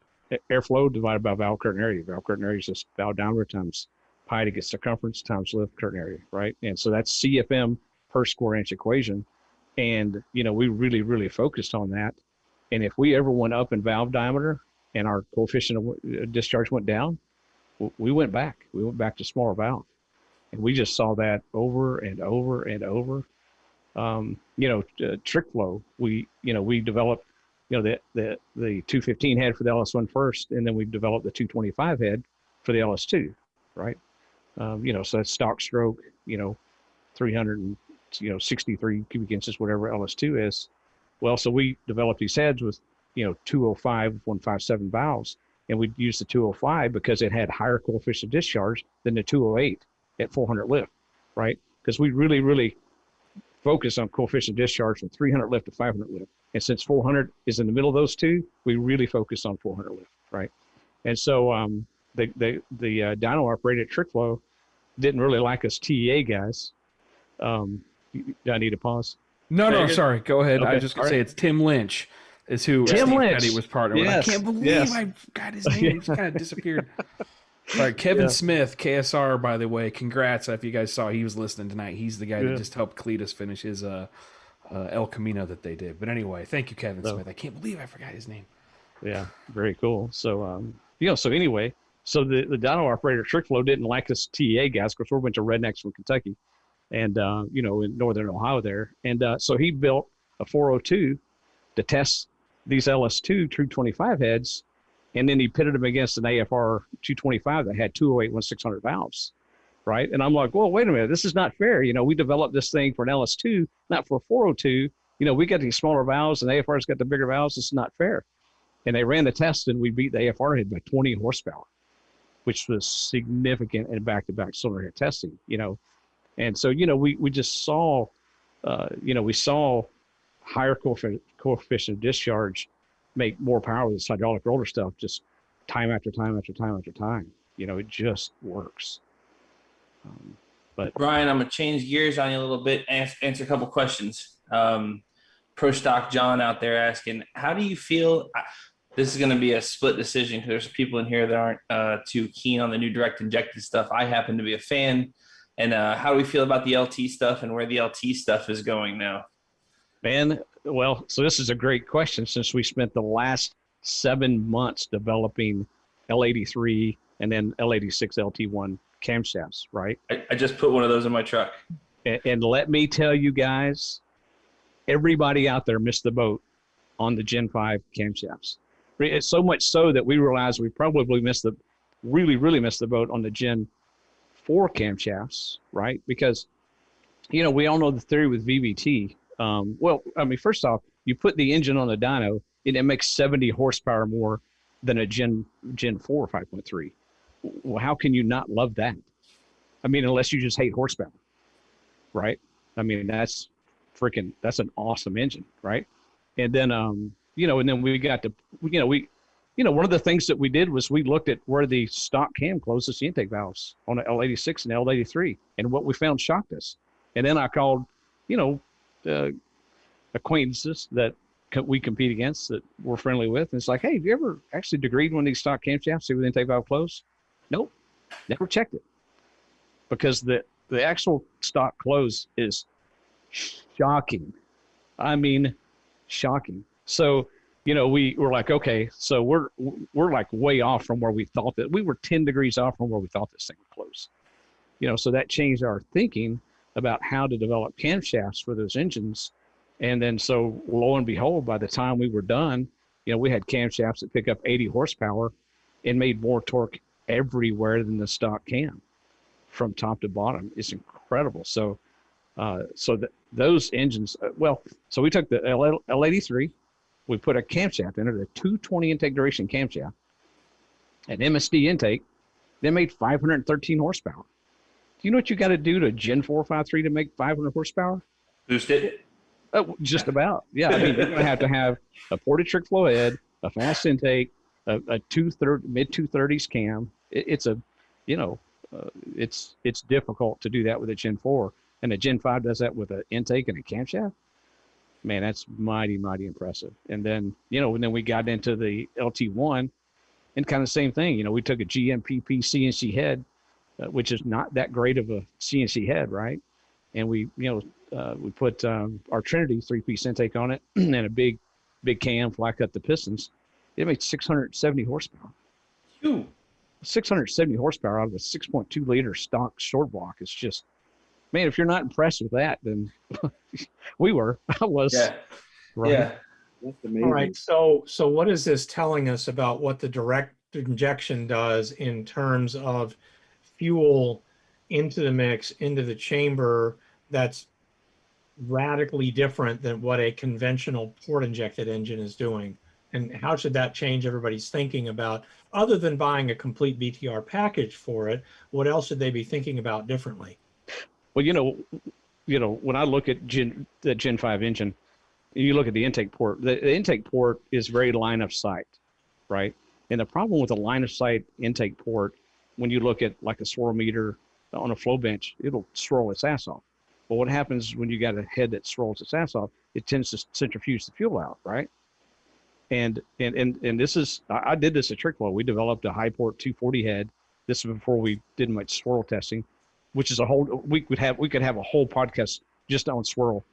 airflow divided by valve curtain area. Valve curtain area is just valve diameter times pi to get circumference times lift curtain area, right? And so that's CFM per square inch equation. And, we really, really focused on that. And if we ever went up in valve diameter and our coefficient of discharge went down, we went back. We went back to smaller valve. And we just saw that over and over and over. Trick flow, we developed the 215 head for the LS1 first, and then we developed the 225 head for the LS2, right? So that's stock stroke, 363 cubic inches, whatever LS2 is. Well, so we developed these heads with, 205, 157 valves, and we used the 205 because it had higher coefficient of discharge than the 208 at 400 lift, right? Because we really, really focus on coefficient of discharge from 300 lift to 500 lift. And since 400 is in the middle of those two, we really focus on 400 lift, right? And so the dyno operated trick flow didn't really like us TEA guys. Do I need a pause? No, sorry. Go ahead. Okay. I was just going to say it's Tim Lynch is who Tim Steve Lynch. Petty was partnered with. Yes. I can't believe Yes. I forgot his name. He just kind of disappeared. Sorry, Kevin Smith, KSR, by the way. Congrats. If you guys saw, he was listening tonight. He's the guy that just helped Cletus finish his El Camino that they did. But anyway, thank you, Kevin Smith. I can't believe I forgot his name. Yeah, very cool. So, so anyway, so the dyno operator trick flow didn't like us TEA guys. Of course, we're a bunch of rednecks from Kentucky and, in northern Ohio there. And so he built a 402 to test these LS2 True 25 heads And then he pitted them against an AFR 225 that had 208/1600 valves, right? And I'm like, well, wait a minute, this is not fair. We developed this thing for an LS2, not for a 402. We got these smaller valves and the AFR's got the bigger valves. It's not fair. And they ran the test and we beat the AFR head by 20 horsepower, which was significant in back-to-back cylinder head testing, And so, we just saw, we saw higher coefficient of discharge make more power with this hydraulic roller stuff, just time after time after time after time. It just works. But Brian, I'm gonna change gears on you a little bit and answer a couple questions. Pro Stock John out there asking, how do you feel? This is going to be a split decision because there's people in here that aren't too keen on the new direct injected stuff. I happen to be a fan. And how do we feel about the LT stuff and where the LT stuff is going now? Man, well, so this is a great question since we spent the last 7 months developing L83 and then L86 LT1 camshafts, right? I just put one of those in my truck. And let me tell you guys, everybody out there missed the boat on the Gen 5 camshafts. It's so much so that we realized we probably really missed the boat on the Gen 4 camshafts, right? Because, we all know the theory with VVT. First off, you put the engine on the dyno and it makes 70 horsepower more than a Gen 4 5.3. Well, how can you not love that? Unless you just hate horsepower, right? That's an awesome engine, right? And then, and then we got to, one of the things that we did was we looked at where the stock cam closes the intake valves on the L86 and L83, and what we found shocked us. And then I called, acquaintances that we compete against that we're friendly with, and it's like, hey, have you ever actually degreed one of these stock camshafts, see where the intake valve close? Nope, never checked it, because the actual stock close is shocking. Shocking. So, we were like, okay, so we're like way off from where we thought that we were 10 degrees off from where we thought this thing would close. So that changed our thinking about how to develop camshafts for those engines. And then, so lo and behold, by the time we were done, we had camshafts that pick up 80 horsepower and made more torque everywhere than the stock cam from top to bottom. It's incredible. So, those engines, so we took the L83, we put a camshaft in it, a 220 intake duration camshaft, an MSD intake, then made 513 horsepower. Do you know what you got to do to a Gen 453 to make 500 horsepower? Boost it? Just about. Yeah. You're going to have a ported trick flow head, a fast intake, a mid 230s cam. It's difficult to do that with a Gen 4. And a Gen 5 does that with an intake and a camshaft. Man, that's mighty, mighty impressive. And then, and then we got into the LT1 and kind of the same thing. We took a GMPP CNC head, which is not that great of a CNC head, right? And we put our Trinity 3-piece intake on it and a big cam, flat cut the pistons. It made 670 horsepower. Phew. 670 horsepower out of a 6.2 liter stock short block. It's just, man, if you're not impressed with that, then I was. Yeah. Right? Yeah. That's amazing. All right. So what is this telling us about what the direct injection does in terms of fuel into the mix, into the chamber, that's radically different than what a conventional port injected engine is doing? And how should that change everybody's thinking about, other than buying a complete BTR package for it, what else should they be thinking about differently? Well, when I look at the Gen 5 engine, you look at the intake port, the intake port is very line of sight, right? And the problem with a line of sight intake port, when you look at like a swirl meter on a flow bench, it'll swirl its ass off. But what happens when you got a head that swirls its ass off, it tends to centrifuge the fuel out, right? And this is, I did this at Trickflow. We developed a high port 240 head. This was before we did much swirl testing, which is we could have a whole podcast just on swirl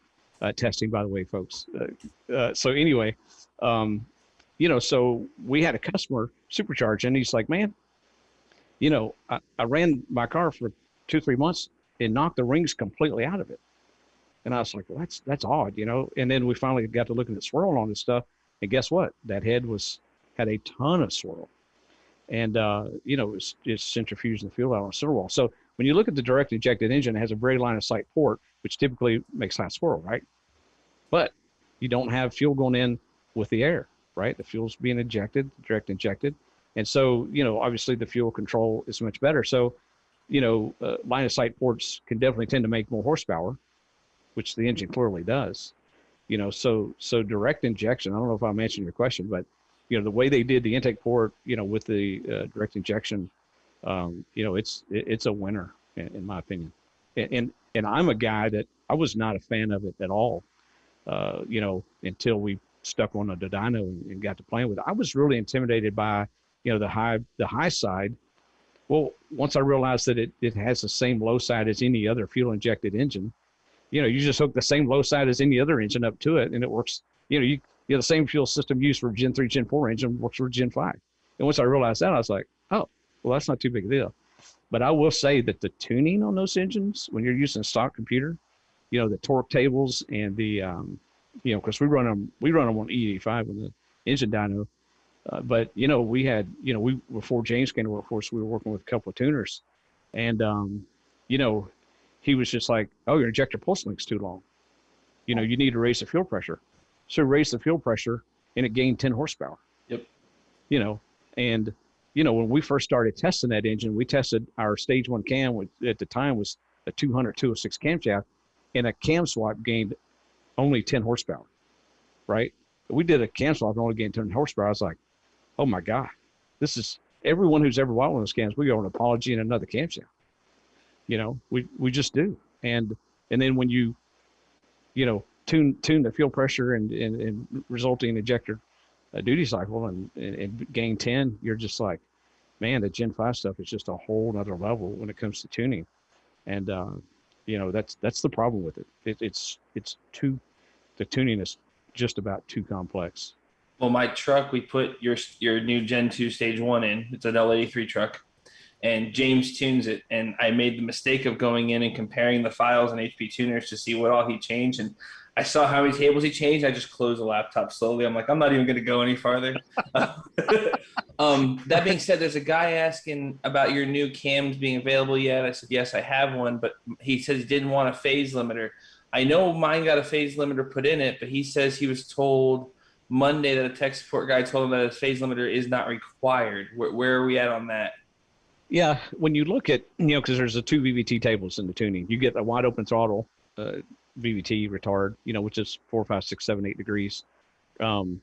testing, by the way, folks. So anyway, so we had a customer supercharge, and he's like, man, I ran my car for 2-3 months and knocked the rings completely out of it. And I was like, well, that's odd, And then we finally got to looking at swirl on this stuff. And guess what? That head was had a ton of swirl. And, it's centrifuging the fuel out on a center wall. So when you look at the direct injected engine, it has a very line of sight port, which typically makes high swirl, right? But you don't have fuel going in with the air, right? The fuel's being ejected, direct injected. And so, obviously the fuel control is much better. So, line of sight ports can definitely tend to make more horsepower, which the engine clearly does. So direct injection, I don't know if I'm answering your question, but the way they did the intake port, with the direct injection, it's a winner in my opinion. And I'm a guy that I was not a fan of it at all, until we stuck on the dyno and got to playing with it. I was really intimidated by, the high side. Well, once I realized that it has the same low side as any other fuel injected engine, you just hook the same low side as any other engine up to it, and it works. The same fuel system used for Gen 3, Gen 4 engine works for Gen 5. And once I realized that, I was like, oh, well, that's not too big a deal. But I will say that the tuning on those engines, when you're using a stock computer, the torque tables and the, because we run them on E85 with the engine dyno. But, we had, before James came to work for us, we were working with a couple of tuners. And, he was just like, oh, your injector pulse link's too long. You need to raise the fuel pressure. So raise the fuel pressure and it gained 10 horsepower. Yep. And, when we first started testing that engine, we tested our stage 1 cam, which at the time was a 206 camshaft, and a cam swap gained only 10 horsepower, right? We did a cam swap and only gained 10 horsepower. I was like, oh my God, this is everyone who's ever bought one of those cams. We owe an apology and another camshaft. We just do. And then when you, tune the fuel pressure and resulting injector duty cycle and gain 10, you're just like, man, the Gen 5 stuff is just a whole nother level when it comes to tuning. And, that's the problem with it. The tuning is just about too complex. Well, my truck, we put your new Gen 2 Stage 1 in. It's an L83 truck. And James tunes it. And I made the mistake of going in and comparing the files in HP Tuners to see what all he changed. And I saw how many tables he changed. I just closed the laptop slowly. I'm like, I'm not even going to go any farther. That being said, there's a guy asking about your new cams being available yet. I said, yes, I have one. But he says he didn't want a phase limiter. I know mine got a phase limiter put in it, but he says he was told Monday that a tech support guy told him that a phase limiter is not required. Where are we at on that? Yeah, when you look at, because there's the 2 VVT tables in the tuning, you get a wide open throttle VVT retard, which is 4, 5, 6, 7, 8 degrees,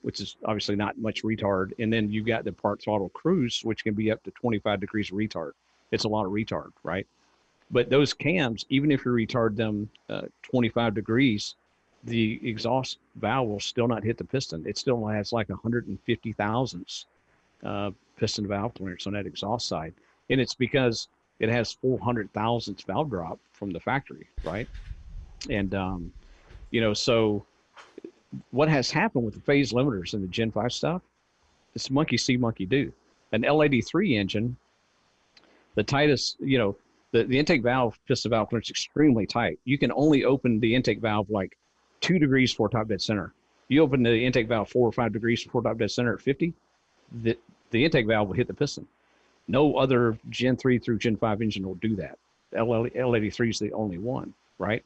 which is obviously not much retard. And then you got the part throttle cruise, which can be up to 25 degrees of retard. It's a lot of retard, right? But those cams, even if you retard them 25 degrees, the exhaust valve will still not hit the piston. It still has like 150 thousandths piston valve clearance on that exhaust side. And it's because it has 400 thousandths valve drop from the factory, right? And, so what has happened with the phase limiters and the Gen 5 stuff, it's monkey see, monkey do. An L83 engine, the tightest, the intake valve, piston valve clearance is extremely tight. You can only open the intake valve like 2 degrees before top dead center. You open the intake valve 4 or 5 degrees before top dead center at 50, the intake valve will hit the piston. No other Gen 3 through Gen 5 engine will do that. L83 is the only one, right?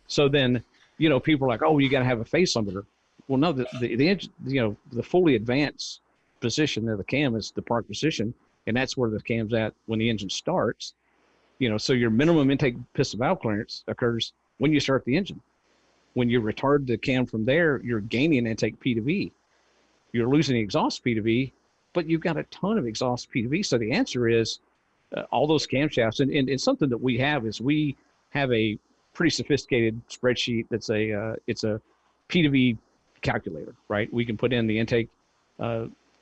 So then, people are like, oh, you got to have a phase limiter. Well, no, the fully advanced position of the cam is the park position, and that's where the cam's at when the engine starts. So your minimum intake piston valve clearance occurs when you start the engine. When you retard the cam from there, you're gaining intake P to V. You're losing the exhaust P to V, but you've got a ton of exhaust P to V. So the answer is all those camshafts. And something that we have is we have a pretty sophisticated spreadsheet that's it's a P to V calculator, right? We can put in the intake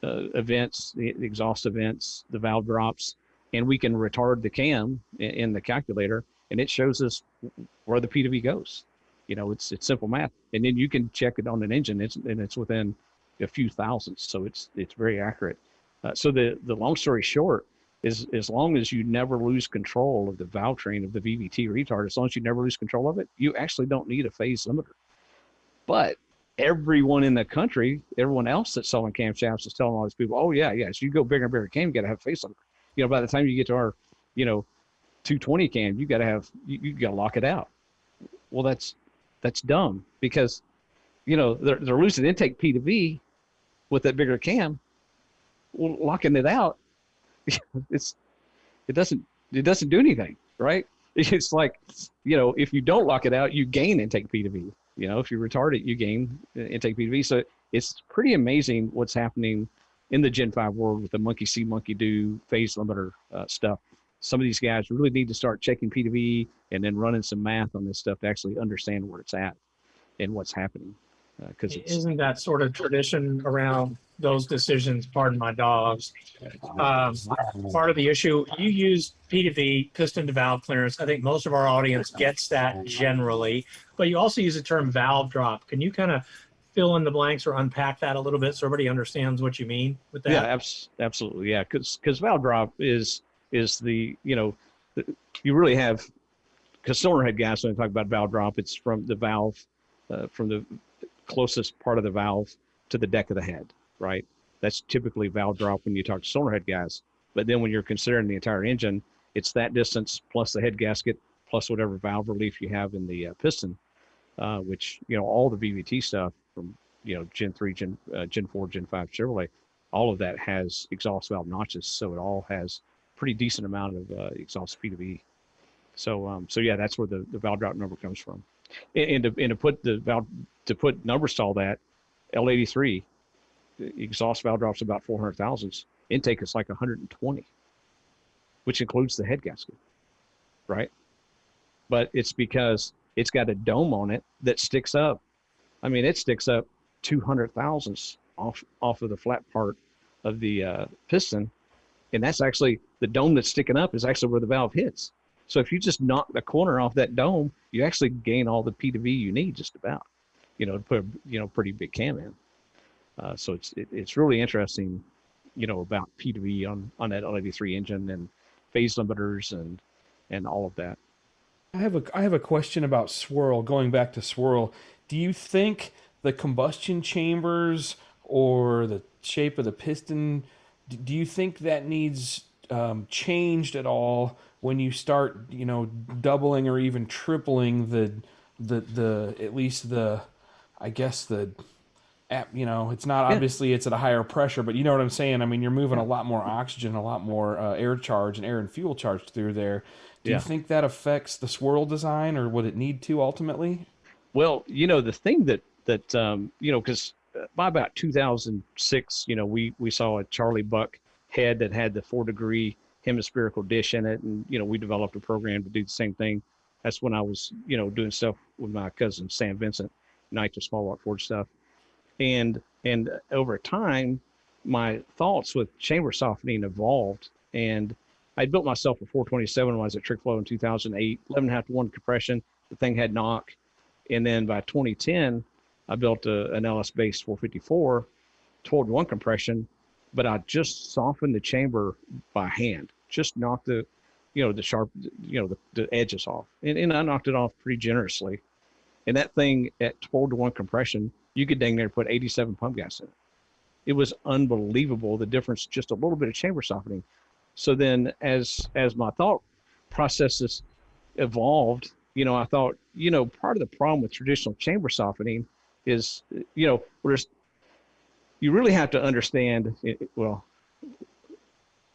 events, the exhaust events, the valve drops, and we can retard the cam in the calculator, and it shows us where the P to V goes. It's simple math, and then you can check it on an engine. It's within a few thousandths, so it's very accurate. So the long story short is, as long as you never lose control of the Valvetrain of the VVT retard, as long as you never lose control of it, you actually don't need a phase limiter. But everyone in the country, everyone else that's selling camshafts is telling all these people, oh yeah, so you go bigger and bigger cam, you got to have face limiter. By the time you get to our, 220 cam, you got to have, you got to lock it out. Well, that's dumb because, they're losing intake P to V with that bigger cam. Well, locking it out, it doesn't do anything, right? It's like, if you don't lock it out, you gain intake P to V. If you retard it, you gain intake P to V. So it's pretty amazing what's happening in the Gen 5 world with the monkey see, monkey do phase limiter stuff. Some of these guys really need to start checking P to V and then running some math on this stuff to actually understand where it's at and what's happening. Because isn't that sort of tradition around those decisions? Pardon my dogs. Part of the issue, you use P to V, piston to valve clearance. I think most of our audience gets that generally, but you also use the term valve drop. Can you kind of fill in the blanks or unpack that a little bit so everybody understands what you mean with that? Yeah, absolutely. Yeah, because valve drop is the, you really have, because cylinder head gas, when I talk about valve drop, it's from the valve, from the closest part of the valve to the deck of the head, right? That's typically valve drop when you talk to cylinder head guys. But then when you're considering the entire engine, it's that distance plus the head gasket plus whatever valve relief you have in the piston, which, all the VVT stuff from, Gen 3, Gen 4, Gen 5 Chevrolet, all of that has exhaust valve notches. So it all has pretty decent amount of exhaust P to V. So yeah, that's where the valve drop number comes from. And to put the valve, to put numbers to all that, L83 exhaust valve drops about 400 thousandths. Intake is like 120, which includes the head gasket, right? But it's because it's got a dome on it that sticks up. I mean, it sticks up 200 thousandths off of the flat part of the piston, and that's actually the dome that's sticking up is actually where the valve hits. So if you just knock the corner off that dome, you actually gain all the P to V you need just about, to put a, pretty big cam in. So it's really interesting, about P to V on that L83 engine and phase limiters and all of that. I have a question about swirl. Going back to swirl, do you think the combustion chambers or the shape of the piston, do you think that needs changed at all when you start, doubling or even tripling the at least the, I guess the, it's not obviously it's at a higher pressure, but you know what I'm saying? I mean, you're moving a lot more oxygen, a lot more air charge and air and fuel charge through there. Do you think that affects the swirl design, or would it need to ultimately? Well, the thing that because by about 2006, we saw a Charlie Buck head that had the 4-degree hemispherical dish in it, and we developed a program to do the same thing. That's when I was doing stuff with my cousin Sam Vincent, nitrous small block Ford stuff, and over time, my thoughts with chamber softening evolved, and I built myself a 427 when I was at Trick Flow in 2008, 11.5 to 1 compression. The thing had knock. And then by 2010, I built an LS-based 454, 12 to 1 compression, but I just softened the chamber by hand, just knocked the sharp, the edges off. And I knocked it off pretty generously. And that thing at 12 to 1 compression, you could dang near put 87 pump gas in it. It was unbelievable, the difference, just a little bit of chamber softening. So then as my thought processes evolved, I thought, part of the problem with traditional chamber softening is, you really have to understand,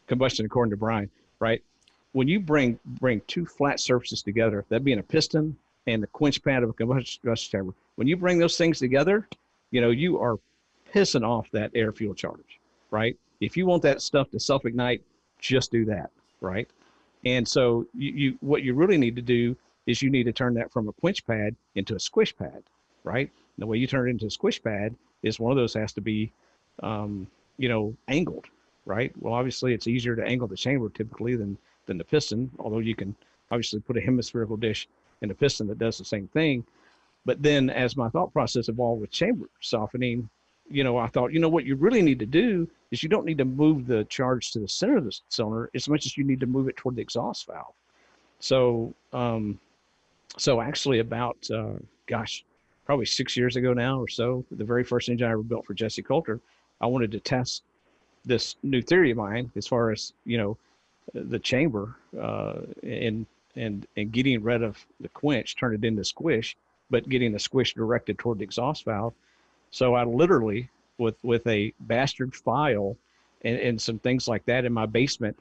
combustion according to Brian, right? When you bring two flat surfaces together, that being a piston and the quench pad of a combustion chamber, when you bring those things together, you are pissing off that air fuel charge, right? If you want that stuff to self-ignite, just do that, right? And so what you really need to do is you need to turn that from a quench pad into a squish pad, right? And the way you turn it into a squish pad is one of those has to be, angled, right? Well, obviously it's easier to angle the chamber typically than the piston, although you can obviously put a hemispherical dish in a piston that does the same thing. But then as my thought process evolved with chamber softening, I thought, what you really need to do is you don't need to move the charge to the center of the cylinder as much as you need to move it toward the exhaust valve. So actually about, probably 6 years ago now or so, the very first engine I ever built for Jesse Coulter, I wanted to test this new theory of mine as far as, the chamber and getting rid of the quench, turn it into squish, but getting the squish directed toward the exhaust valve. So I literally, with a bastard file and some things like that in my basement,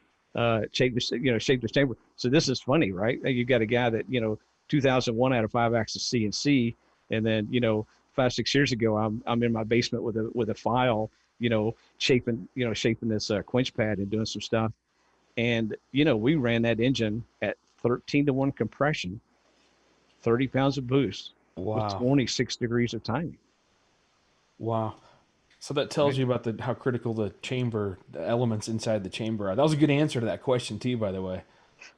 shaped the chamber. So this is funny, right? You got a guy that 2001 had a 5-axis CNC, and then 5-6 years ago I'm in my basement with a file, shaping this quench pad and doing some stuff. And we ran that engine at 13-to-1 compression, 30 pounds of boost, with 26 degrees of timing. Wow. So that tells you about how critical the elements inside the chamber are. That was a good answer to that question too, by the way.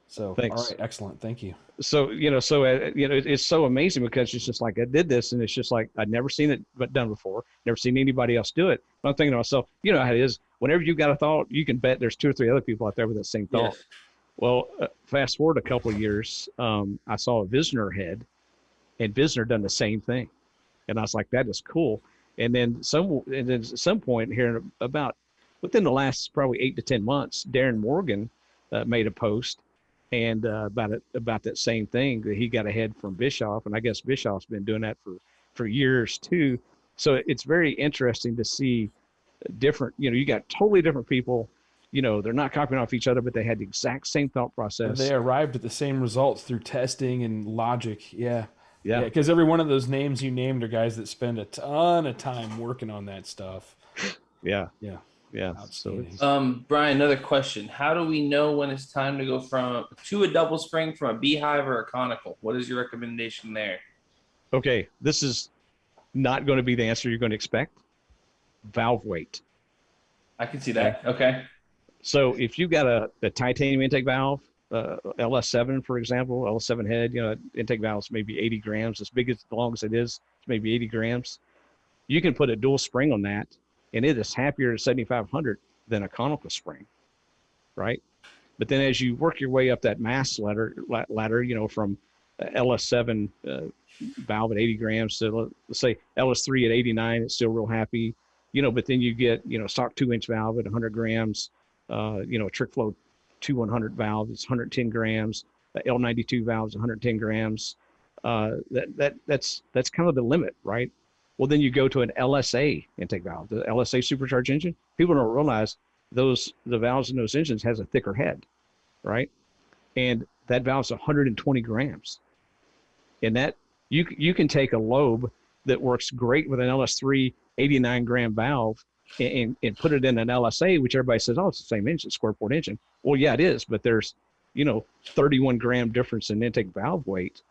So, thanks. All right, excellent. Thank you. So, it's so amazing because it's just like I did this, and it's just like I'd never seen it done before, never seen anybody else do it. But I'm thinking to myself, how it is. Whenever you've got a thought, you can bet there's 2 or 3 other people out there with that same thought. Yes. Well, fast forward a couple of years, I saw a Visner head, and Visner done the same thing, and I was like, that is cool. And then at some point here, about within the last probably 8 to 10 months, Darren Morgan made a post and about that same thing, that he got a head from Bischoff, and I guess Bischoff's been doing that for years too. So it's very interesting to see different. You got totally different people. They're not copying off each other, but they had the exact same thought process. They arrived at the same results through testing and logic. Yeah. Yeah, because every one of those names you named are guys that spend a ton of time working on that stuff. Yeah. So Brian, another question. How do we know when it's time to go to a double spring from a beehive or a conical? What is your recommendation there? Okay, this is not going to be the answer you're going to expect. Valve weight. I can see that. Okay. So if you got a titanium intake valve, LS7, for example, LS7 head, intake valve is maybe 80 grams, as long as it is, it's maybe 80 grams. You can put a dual spring on that, and it is happier at 7,500 than a conical spring, right? But then as you work your way up that mass ladder, from LS7 valve at 80 grams to, let's say, LS3 at 89, it's still real happy, but then you get, stock 2-inch valve at 100 grams, trick flow 2100 valve is 110 grams, L92 valve is 110 grams. That's kind of the limit, right? Well, then you go to an LSA intake valve, the LSA supercharged engine. People don't realize the valves in those engines has a thicker head, right? And that valve's 120 grams. And that you can take a lobe that works great with an LS3 89 gram valve and put it in an LSA, which everybody says, oh, it's the same engine, square port engine. Well, yeah, it is, but there's 31 gram difference in intake valve weight.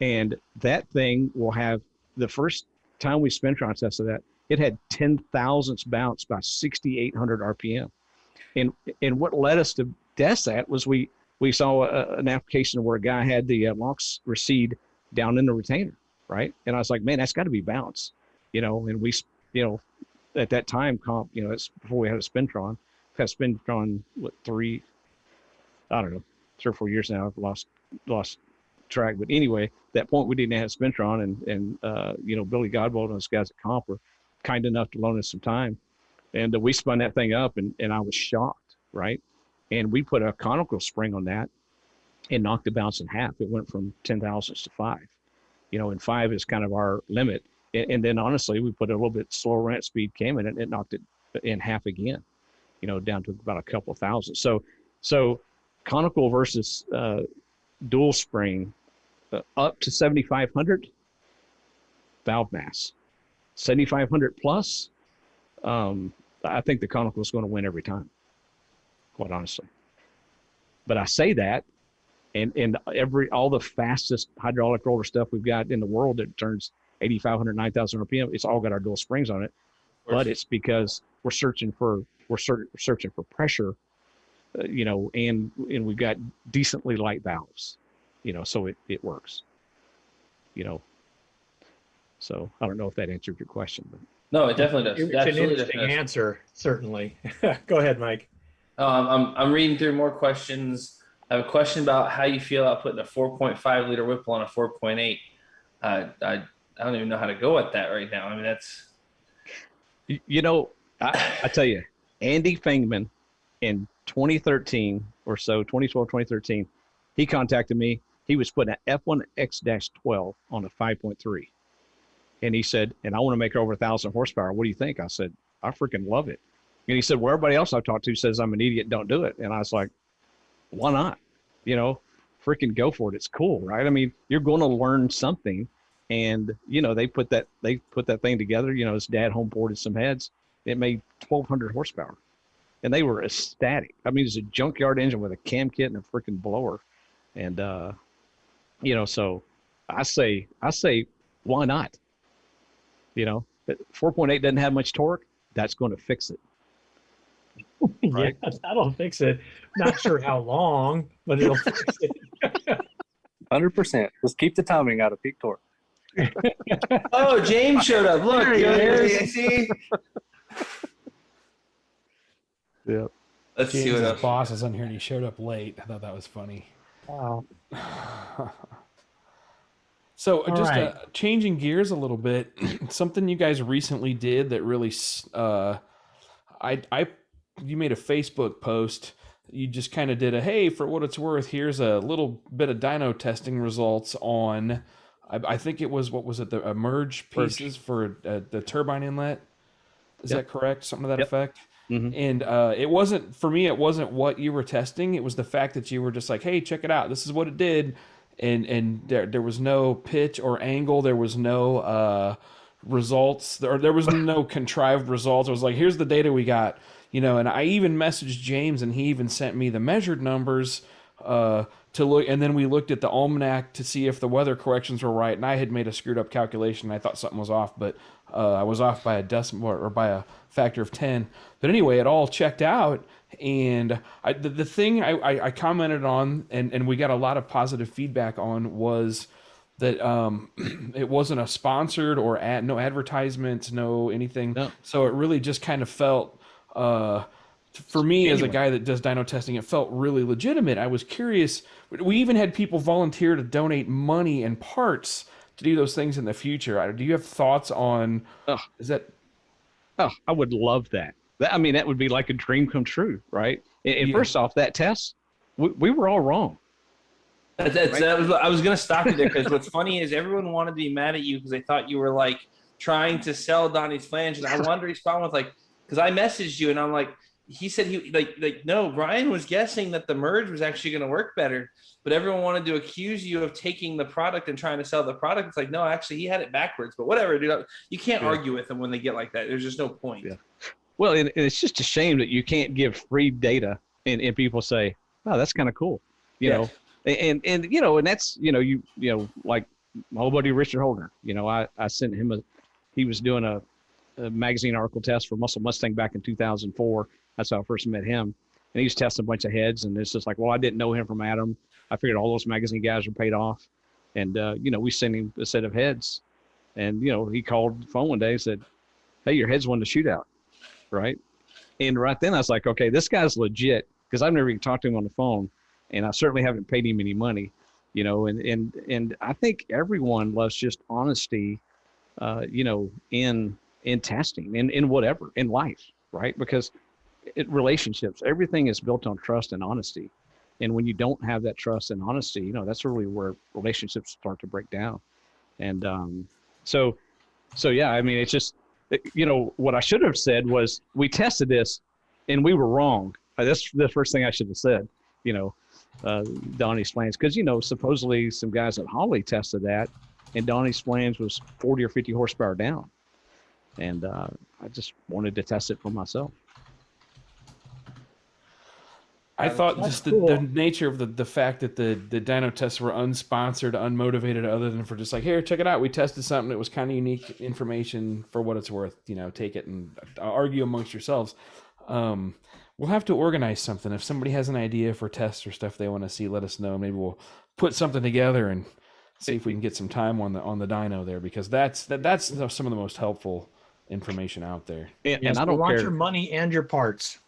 And that thing will have, the first time we spin-tron tested that, it had 10 thousandths bounce by 6,800 RPM. And what led us to test that was we saw an application where a guy had the LOX recede down in the retainer, right? And I was like, man, that's got to be bounce, and we, at that time, it's before we had a spin-tron. We've had spin-tron, 3 or 4 years now. I've lost track. But anyway, at that point, we didn't have spin-tron, and Billy Godbold and those guys at Comp were kind enough to loan us some time. And we spun that thing up, and I was shocked, right? And we put a conical spring on that and knocked the bounce in half. It went from 10 thousandths to 5. And 5 is kind of our limit. And then honestly, we put a little bit slower ramp speed came in, and it knocked it in half again, down to about a couple of thousand. So conical versus dual spring, up to 7,500 valve mass, 7,500 plus. I think the conical is going to win every time, quite honestly. But I say that, and all the fastest hydraulic roller stuff we've got in the world that turns 8,500, 9,000 RPM, it's all got our dual springs on it. But it's because we're searching for pressure, and we've got decently light valves, so it works, So I don't know if that answered your question, but no, it definitely does. It's an interesting answer, certainly. Go ahead, Mike. I'm reading through more questions. I have a question about how you feel about putting a 4.5 liter Whipple on a 4.8. I don't even know how to go at that right now. I mean, that's. You know, I tell you, Andy Fangman in 2013 or so, 2012, 2013, he contacted me. He was putting an F1X-12 on a 5.3. And he said, and I want to make over 1,000 horsepower. What do you think? I said, I freaking love it. And he said, well, everybody else I've talked to says I'm an idiot, don't do it. And I was like, why not? You know, freaking go for it. It's cool, right? I mean, you're going to learn something. And, you know, they put that thing together. You know, his dad home ported some heads. It made 1,200 horsepower. And they were ecstatic. I mean, it's a junkyard engine with a cam kit and a freaking blower. And, you know, so I say, why not? You know, 4.8 doesn't have much torque. That's going to fix it. Right? Yeah, that'll fix it. Not sure how long, but it'll fix it. 100%. Just keep the timing out of peak torque. Oh, James showed up. Look, you see. Yeah. Let's see James' what else. boss is on here and he showed up late. I thought that was funny. Wow. So All just right. changing gears a little bit, something you guys recently did that really, you made a Facebook post. You just kind of did a, hey, for what it's worth, here's a little bit of dyno testing results on, I think it was, what was it, the merge pieces for the turbine inlet. Is that correct? Something to that effect? Mm-hmm. And it wasn't, for me, it wasn't what you were testing. It was the fact that you were just like, hey, check it out. This is what it did. And there was no pitch or angle. There was no results. There was no contrived results. It was like, here's the data we got. You know, and I even messaged James, and he even sent me the measured numbers to look. And then we looked at the almanac to see if the weather corrections were right. And I had made a screwed up calculation. I thought something was off, but I was off by a decimal or by a factor of 10. But anyway, it all checked out. And the thing I commented on, and we got a lot of positive feedback on, was that it wasn't a sponsored or no advertisements, no anything. No. So it really just kind of felt, for me as a guy that does dyno testing, it felt really legitimate. I was curious. We even had people volunteer to donate money and parts to do those things in the future. Do you have thoughts on, is that? Oh, I would love that. I mean, that would be like a dream come true, right? And first off, that test, we were all wrong. I was going to stop you there, because what's funny is everyone wanted to be mad at you because they thought you were like trying to sell Donnie's flange, and I wanted to respond with like, because I messaged you and I'm like, he said he like no, Brian was guessing that the merge was actually going to work better, but everyone wanted to accuse you of taking the product and trying to sell the product. It's like, no, actually he had it backwards. But whatever, dude, you can't argue with them when they get like that. There's just no point. Yeah. Well, and it's just a shame that you can't give free data and people say, oh, that's kind of cool, you know, and you know, and that's, you know, like my old buddy Richard Holder, you know, I sent him he was doing a magazine article test for Muscle Mustang back in 2004. That's how I first met him. And he was testing a bunch of heads, and it's just like, well, I didn't know him from Adam. I figured all those magazine guys were paid off. And, you know, we sent him a set of heads, and, you know, he called the phone one day and said, hey, your head's won the shootout. Right. And right then I was like, okay, this guy's legit, because I've never even talked to him on the phone, and I certainly haven't paid him any money, you know, and I think everyone loves just honesty, you know, in testing, in whatever, in life, right? Because relationships, everything is built on trust and honesty. And when you don't have that trust and honesty, you know, that's really where relationships start to break down. And so yeah, I mean, it's just, you know, what I should have said was, we tested this and we were wrong. That's the first thing I should have said, you know, Donnie's flange, because, you know, supposedly some guys at Holly tested that, and Donnie's flange was 40 or 50 horsepower down. And I just wanted to test it for myself. I thought just the nature of the fact that the dyno tests were unsponsored, unmotivated, other than for just like, here, check it out. We tested something that was kind of unique information for what it's worth. You know, take it and argue amongst yourselves. We'll have to organize something. If somebody has an idea for tests or stuff they want to see, let us know. Maybe we'll put something together and see if we can get some time on the dyno there, because that's some of the most helpful information out there. And I don't want your money and your parts.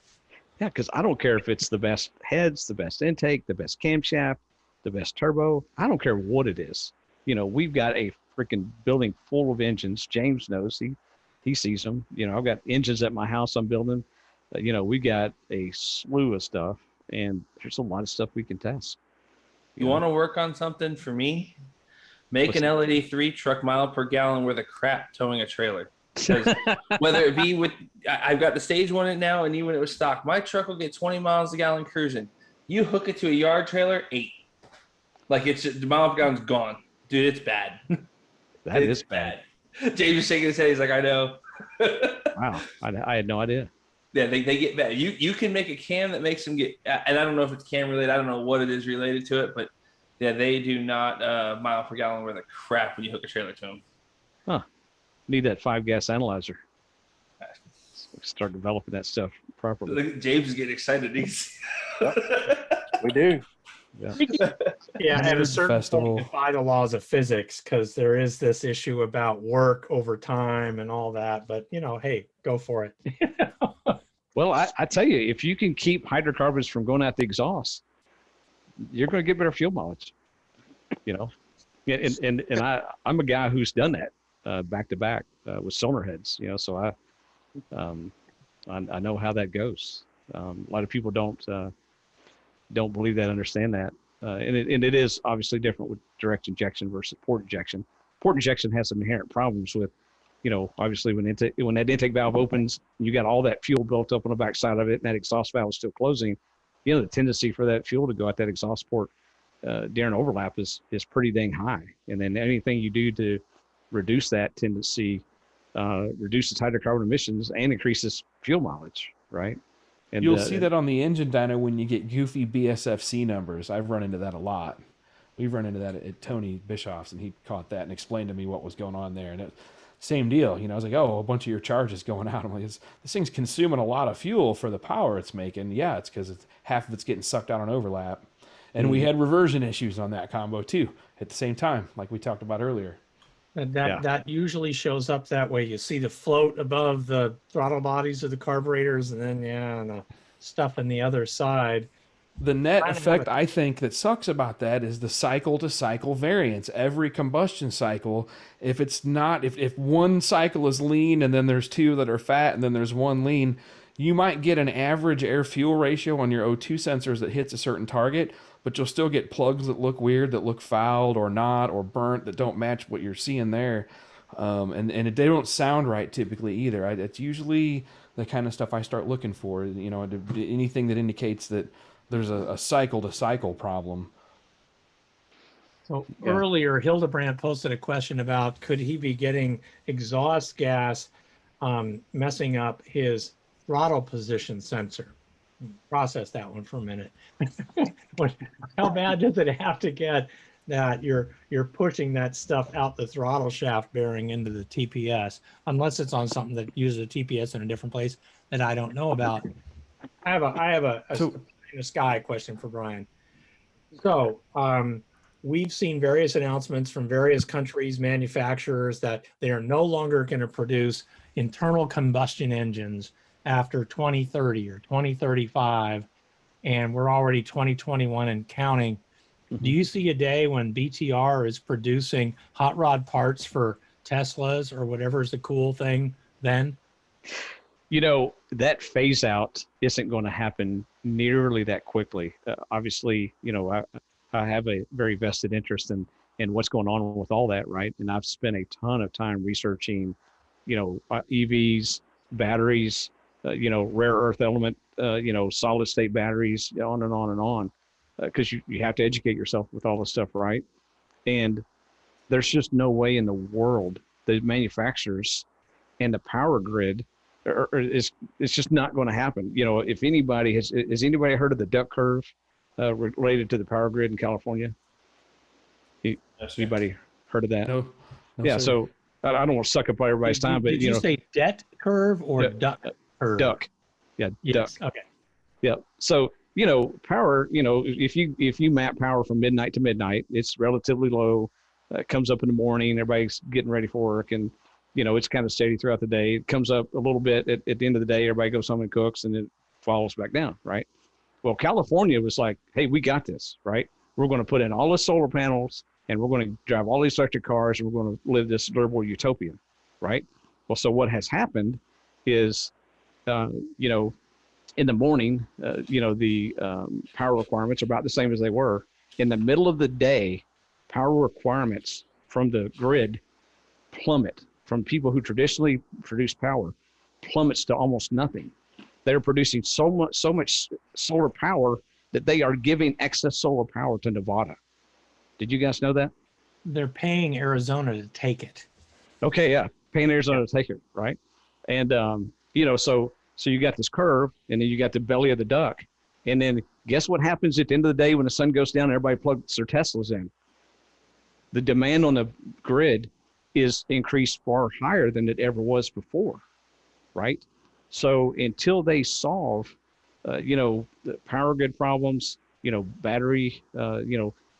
Yeah, because I don't care if it's the best heads, the best intake, the best camshaft, the best turbo. I don't care what it is. You know, we've got a freaking building full of engines. James knows, he sees them. I've got engines at my house I'm building. We got a slew of stuff, and there's a lot of stuff we can test. You want to work on something for me? Make an LED3 truck mile per gallon worth of crap towing a trailer. Because whether it be with, I've got the stage one it now, and even when it was stock, my truck will get 20 miles a gallon cruising. You hook it to a yard trailer, 8. Like it's just, the mile per gallon's gone, dude. It's bad. That is bad. James is shaking his head. He's like, I know. Wow, I had no idea. Yeah, they get bad. You can make a cam that makes them get, and I don't know if it's cam related. I don't know what it is related to it, but yeah, they do not mile per gallon worth of crap when you hook a trailer to them. Huh. Need that 5-gas analyzer. Start developing that stuff properly. Look, James is getting excited. We do. Yeah, at a certain point, defy the laws of physics, because there is this issue about work over time and all that. But hey, go for it. Well, I tell you, if you can keep hydrocarbons from going out the exhaust, you're going to get better fuel mileage. And I'm a guy who's done that back to back with sonar heads. So I know how that goes. A lot of people don't believe that, understand that, and it is obviously different with direct injection versus port injection. Port injection has some inherent problems with, obviously when that intake valve opens, you got all that fuel built up on the backside of it, and that exhaust valve is still closing. The tendency for that fuel to go out that exhaust port during overlap is pretty dang high. And then anything you do to reduce that tendency reduces hydrocarbon emissions and increases fuel mileage, right? And you'll see that on the engine dyno when you get goofy BSFC numbers. I've run into that a lot. We've run into that at Tony Bischoff's, and he caught that and explained to me what was going on there. And same deal. I was like, oh, a bunch of your charge is going out. I'm like, this thing's consuming a lot of fuel for the power it's making. Yeah, it's because half of it's getting sucked out on overlap. And we had reversion issues on that combo too at the same time, like we talked about earlier. And that usually shows up that way. You see the float above the throttle bodies of the carburetors, and then and the stuff on the other side. The net effect, I think, that sucks about that is the cycle-to-cycle variance. Every combustion cycle, if one cycle is lean and then there's 2 that are fat and then there's 1 lean, you might get an average air-fuel ratio on your O2 sensors that hits a certain target, but you'll still get plugs that look weird, that look fouled or not, or burnt, that don't match what you're seeing there. And they don't sound right typically either. It's usually the kind of stuff I start looking for, anything that indicates that there's a cycle-to-cycle problem. So earlier, Hildebrand posted a question about could he be getting exhaust gas messing up his throttle position sensor? Process that one for a minute. How bad does it have to get that you're pushing that stuff out the throttle shaft bearing into the TPS, unless it's on something that uses a TPS in a different place that I don't know about? I have a sky question for Brian. So we've seen various announcements from various countries, manufacturers, that they are no longer going to produce internal combustion engines after 2030 or 2035, and we're already 2021 and counting. Do you see a day when BTR is producing hot rod parts for Teslas or whatever is the cool thing then? That phase out isn't going to happen nearly that quickly. Obviously, I have a very vested interest in what's going on with all that, right? And I've spent a ton of time researching, EVs, batteries, rare earth element, solid state batteries, on and on and on, because you have to educate yourself with all this stuff, right? And there's just no way in the world the manufacturers and the power grid it's just not going to happen. If anybody has anybody heard of the duck curve related to the power grid in California? Anybody heard of that? No Yeah. sir. So I don't want to suck up everybody's time, but did you say debt curve or duck curve? Duck. Yeah. Yes. Duck. Okay. Yeah. So, power, if you map power from midnight to midnight, it's relatively low. It comes up in the morning, everybody's getting ready for work, and, it's kind of steady throughout the day. It comes up a little bit at the end of the day, everybody goes home and cooks, and it falls back down, right? Well, California was like, hey, we got this, right? We're going to put in all the solar panels, and we're going to drive all these electric cars, and we're going to live this durable utopia, right? Well, so what has happened is, you know, in the morning, the power requirements are about the same as they were. In the middle of the day, power requirements from the grid plummet. From people who traditionally produce power, plummets to almost nothing. They're producing so much solar power that they are giving excess solar power to Nevada. Did you guys know that? They're paying Arizona to take it. Okay, yeah, paying Arizona to take it, right? And so you got this curve, and then you got the belly of the duck, and then guess what happens at the end of the day when the sun goes down and everybody plugs their Teslas in? The demand on the grid is increased far higher than it ever was before, right? So until they solve, the power grid problems, battery,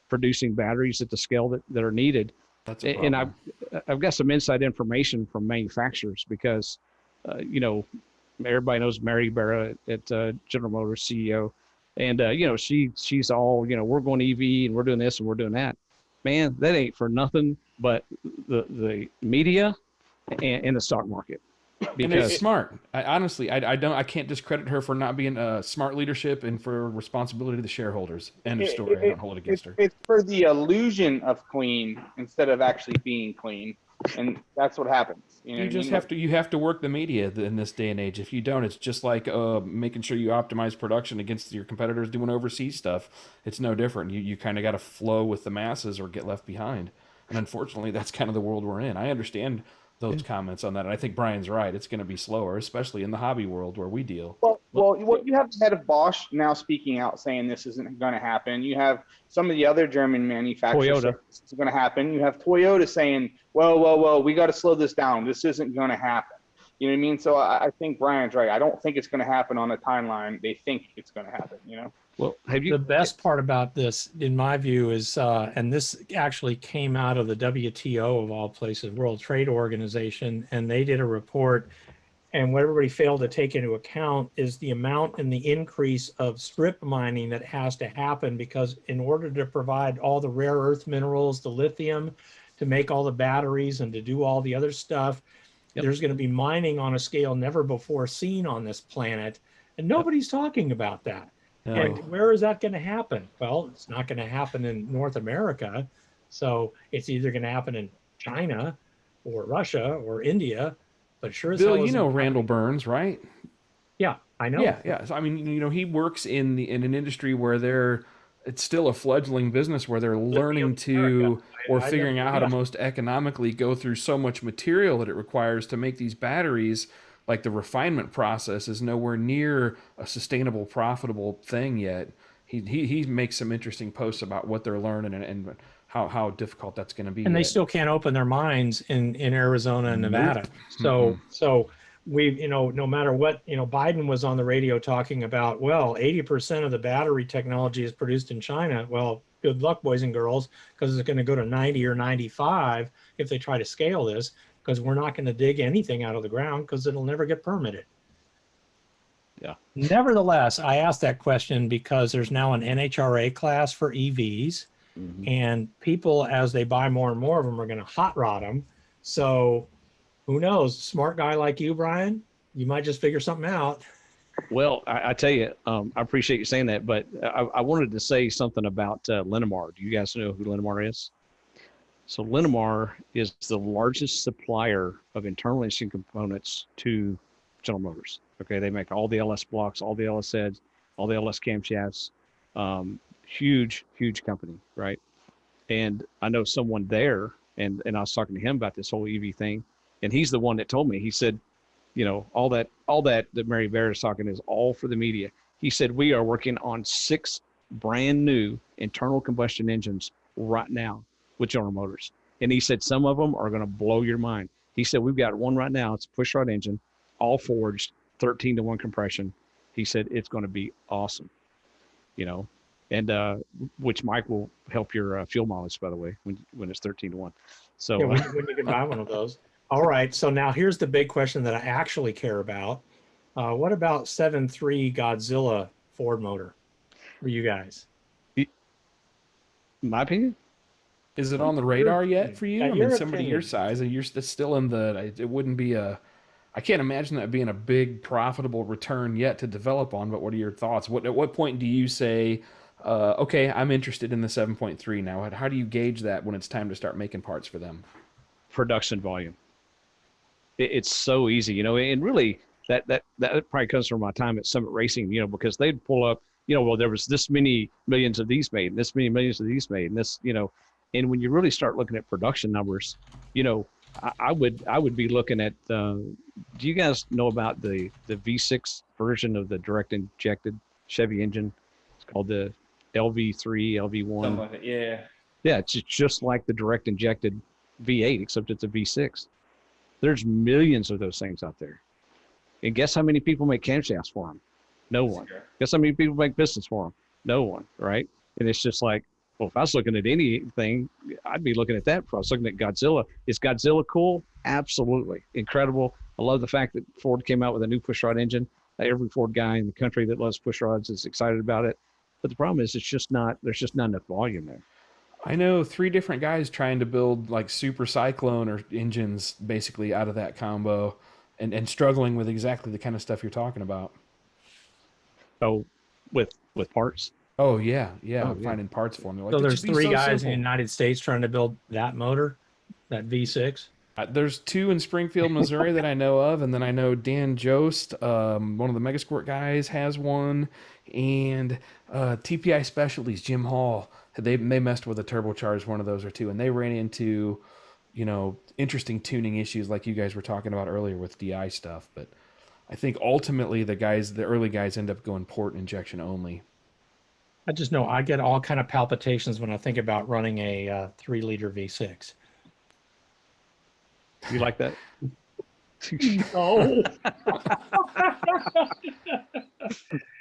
producing batteries at the scale that are needed. That's a problem. And I've got some inside information from manufacturers because, everybody knows Mary Barra at General Motors CEO, and she's all, we're going EV and we're doing this and we're doing that. Man, that ain't for nothing but the media and the stock market. And it's smart. I can't discredit her for not being smart leadership and for responsibility to the shareholders. End of story. I don't hold it against her. It's for the illusion of clean instead of actually being clean, and that's what happens. You just have to work the media in this day and age. If you don't, it's just like making sure you optimize production against your competitors doing overseas stuff. It's no different. You kind of got to flow with the masses or get left behind. And unfortunately, that's kind of the world we're in. I understand those comments on that, and I think Brian's right. It's going to be slower, especially in the hobby world where we deal. Well, you have the head of Bosch now speaking out saying this isn't going to happen. You have some of the other German manufacturers saying this is going to happen. You have Toyota saying, well, we got to slow this down. This isn't going to happen. You know what I mean? So I think Brian's right. I don't think it's going to happen on a timeline. They think it's going to happen, Well, The best part about this, in my view, is, and this actually came out of the WTO of all places, World Trade Organization, and they did a report. And what everybody failed to take into account is the amount and the increase of strip mining that has to happen, because in order to provide all the rare earth minerals, the lithium, to make all the batteries and to do all the other stuff, there's going to be mining on a scale never before seen on this planet. And nobody's talking about that. No. And where is that going to happen? Well, it's not going to happen in North America. So it's either going to happen in China or Russia or India. But sure as Bill, hell you know Randall Burns, right? Yeah, I know. Yeah. So, I mean, he works in an industry where it's still a fledgling business where they're learning figuring out how to most economically go through so much material that it requires to make these batteries. Like the refinement process is nowhere near a sustainable, profitable thing yet. He makes some interesting posts about what they're learning and how difficult that's going to be. And they still can't open their mines in Arizona and Nevada. So we, no matter what, Biden was on the radio talking about, 80% of the battery technology is produced in China. Well, good luck, boys and girls, because it's going to go to 90 or 95 if they try to scale this, because we're not going to dig anything out of the ground because it'll never get permitted. Yeah. Nevertheless, I asked that question because there's now an NHRA class for EVs, and people, as they buy more and more of them, are going to hot rod them. So who knows? Smart guy like you, Brian, you might just figure something out. Well, I tell you, I appreciate you saying that, but I wanted to say something about Linamar. Do you guys know who Linamar is? So Linamar is the largest supplier of internal engine components to General Motors. Okay, they make all the LS blocks, all the LS heads, all the LS camshafts. Huge company, right? And I know someone there, and I was talking to him about this whole EV thing, and he's the one that told me. He said, all that Mary Bear is talking is all for the media. He said we are working on 6 brand new internal combustion engines right now with General Motors. And he said some of them are going to blow your mind. He said we've got one right now. It's a pushrod engine, all forged, 13-to-1 compression. He said it's going to be awesome, and which Mike will help your fuel mileage, by the way, when it's 13-to-1. So when you can buy one of those. All right. So now here's the big question that I actually care about. What about 7.3 Godzilla Ford motor for you guys? My opinion? Is it on the radar yet for you? Yeah, I mean, your somebody your opinion. size, and you're still in the. It wouldn't be a. I can't imagine that being a big profitable return yet to develop on. But what are your thoughts? At what point do you say, okay, I'm interested in the 7.3 now? How do you gauge that when it's time to start making parts for them? Production volume. It's so easy, you know, and really that probably comes from my time at Summit Racing, you know, because they'd pull up, you know, well, there was this many millions of these made, and this many millions of these made, and this, you know, and when you really start looking at production numbers, you know, I would be looking at. Do you guys know about the V6 version of the direct injected Chevy engine? It's called the LV3, LV1. Something like that. Yeah. Yeah, it's just like the direct injected V8, except it's a V6. There's millions of those things out there. And guess how many people make camshafts for them? No one. Guess how many people make pistons for them? No one, right? And it's just like, well, if I was looking at anything, I'd be looking at that. If I was looking at Godzilla, is Godzilla cool? Absolutely. Incredible. I love the fact that Ford came out with a new pushrod engine. Every Ford guy in the country that loves pushrods is excited about it. But the problem is there's just not enough volume there. I know 3 different guys trying to build like super cyclone or engines basically out of that combo and struggling with exactly the kind of stuff you're talking about. Oh, with parts? Oh yeah. Oh, Finding parts for me. Like, So it there's should be 3 so guys in the simple. United States trying to build that motor, that V6. There's 2 in Springfield, Missouri that I know of, and then I know Dan Jost, one of the Megasport guys, has one, and TPI Specialties, Jim Hall, they messed with a turbocharged one of those or 2, and they ran into, you know, interesting tuning issues like you guys were talking about earlier with DI stuff. But I think ultimately the early guys end up going port injection only. I just know I get all kind of palpitations when I think about running a 3-liter V6. You like that? Oh,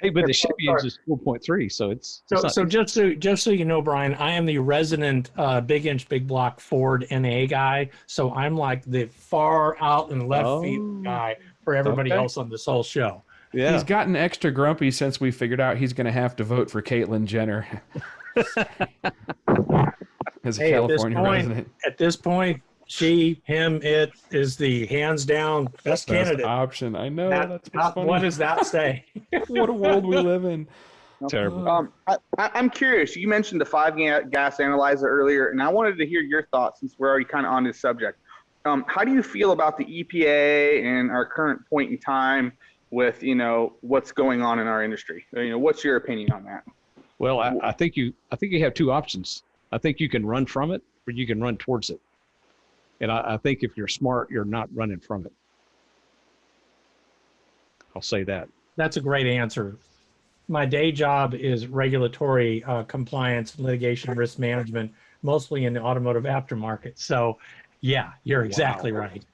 Hey, but the Chevy engine is 4.3, so it's not, so just so you know, Brian, I am the resident big inch big block Ford NA guy. So I'm like the far out and left field guy for everybody else on this whole show. yeah. He's gotten extra grumpy since we figured out he's going to have to vote for Caitlyn Jenner as a Hey, California resident. at this point, she, him, it is the hands down best Best candidate. option. I know. That's what's Not, funny. what does that say? What a world we live in. Terrible. I'm curious. You mentioned the 5-gas analyzer earlier, and I wanted to hear your thoughts since we're already kind of on this subject. How do you feel about the EPA and our current point in time with, you know, what's going on in our industry? You know, what's your opinion on that? Well, I think you have 2 options. I think you can run from it or you can run towards it. And I think if you're smart, you're not running from it. I'll say that. That's a great answer. My day job is regulatory compliance, litigation, risk management, mostly in the automotive aftermarket. So, yeah, you're exactly right.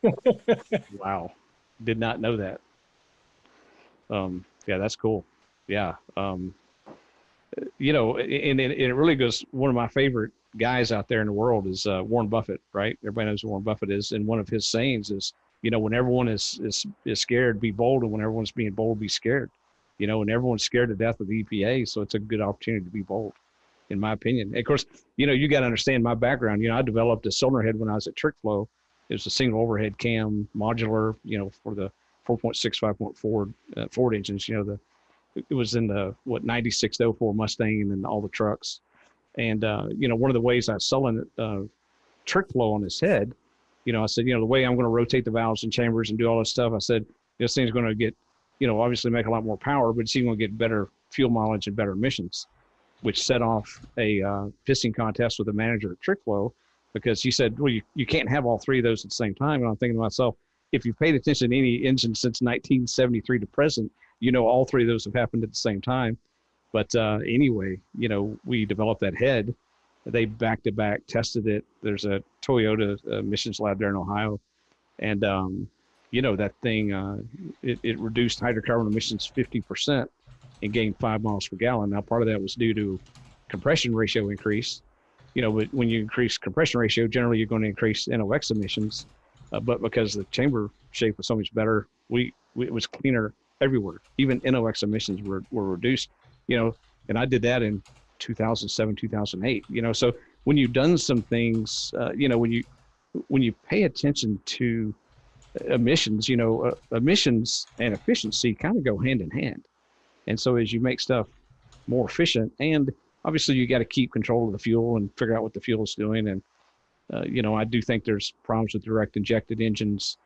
Wow. Did not know that. Yeah, that's cool. Yeah. You know, and it really goes, one of my favorite guys out there in the world is Warren Buffett, right? Everybody knows who Warren Buffett is. And one of his sayings is, you know, when everyone is scared, be bold. And when everyone's being bold, be scared. You know, and everyone's scared to death of the EPA. So it's a good opportunity to be bold, in my opinion. And of course, you know, you got to understand my background. You know, I developed a cylinder head when I was at Trick Flow. It was a single overhead cam modular, you know, for the 4.6, 5.4 Ford engines. You know, it was in the 96 to 04 Mustang and then all the trucks. And, you know, one of the ways I was selling Trick Flow on his head, you know, I said, you know, the way I'm going to rotate the valves and chambers and do all this stuff, I said, this thing's going to get, you know, obviously make a lot more power, but it's even going to get better fuel mileage and better emissions, which set off a pissing contest with the manager at Trick Flow, because he said, well, you can't have all 3 of those at the same time. And I'm thinking to myself, if you've paid attention to any engine since 1973 to present, you know, all 3 of those have happened at the same time. But anyway, you know, we developed that head. They back-to-back tested it. There's a Toyota emissions lab there in Ohio. And, you know, that thing, it reduced hydrocarbon emissions 50% and gained 5 miles per gallon. Now, part of that was due to compression ratio increase. You know, but when you increase compression ratio, generally you're going to increase NOx emissions. But because the chamber shape was so much better, it was cleaner everywhere. Even NOx emissions were reduced. You know, and I did that in 2007, 2008, you know, so when you've done some things, when you pay attention to emissions, emissions and efficiency kind of go hand in hand. And so as you make stuff more efficient, and obviously you got to keep control of the fuel and figure out what the fuel is doing. And, I do think there's problems with direct injected engines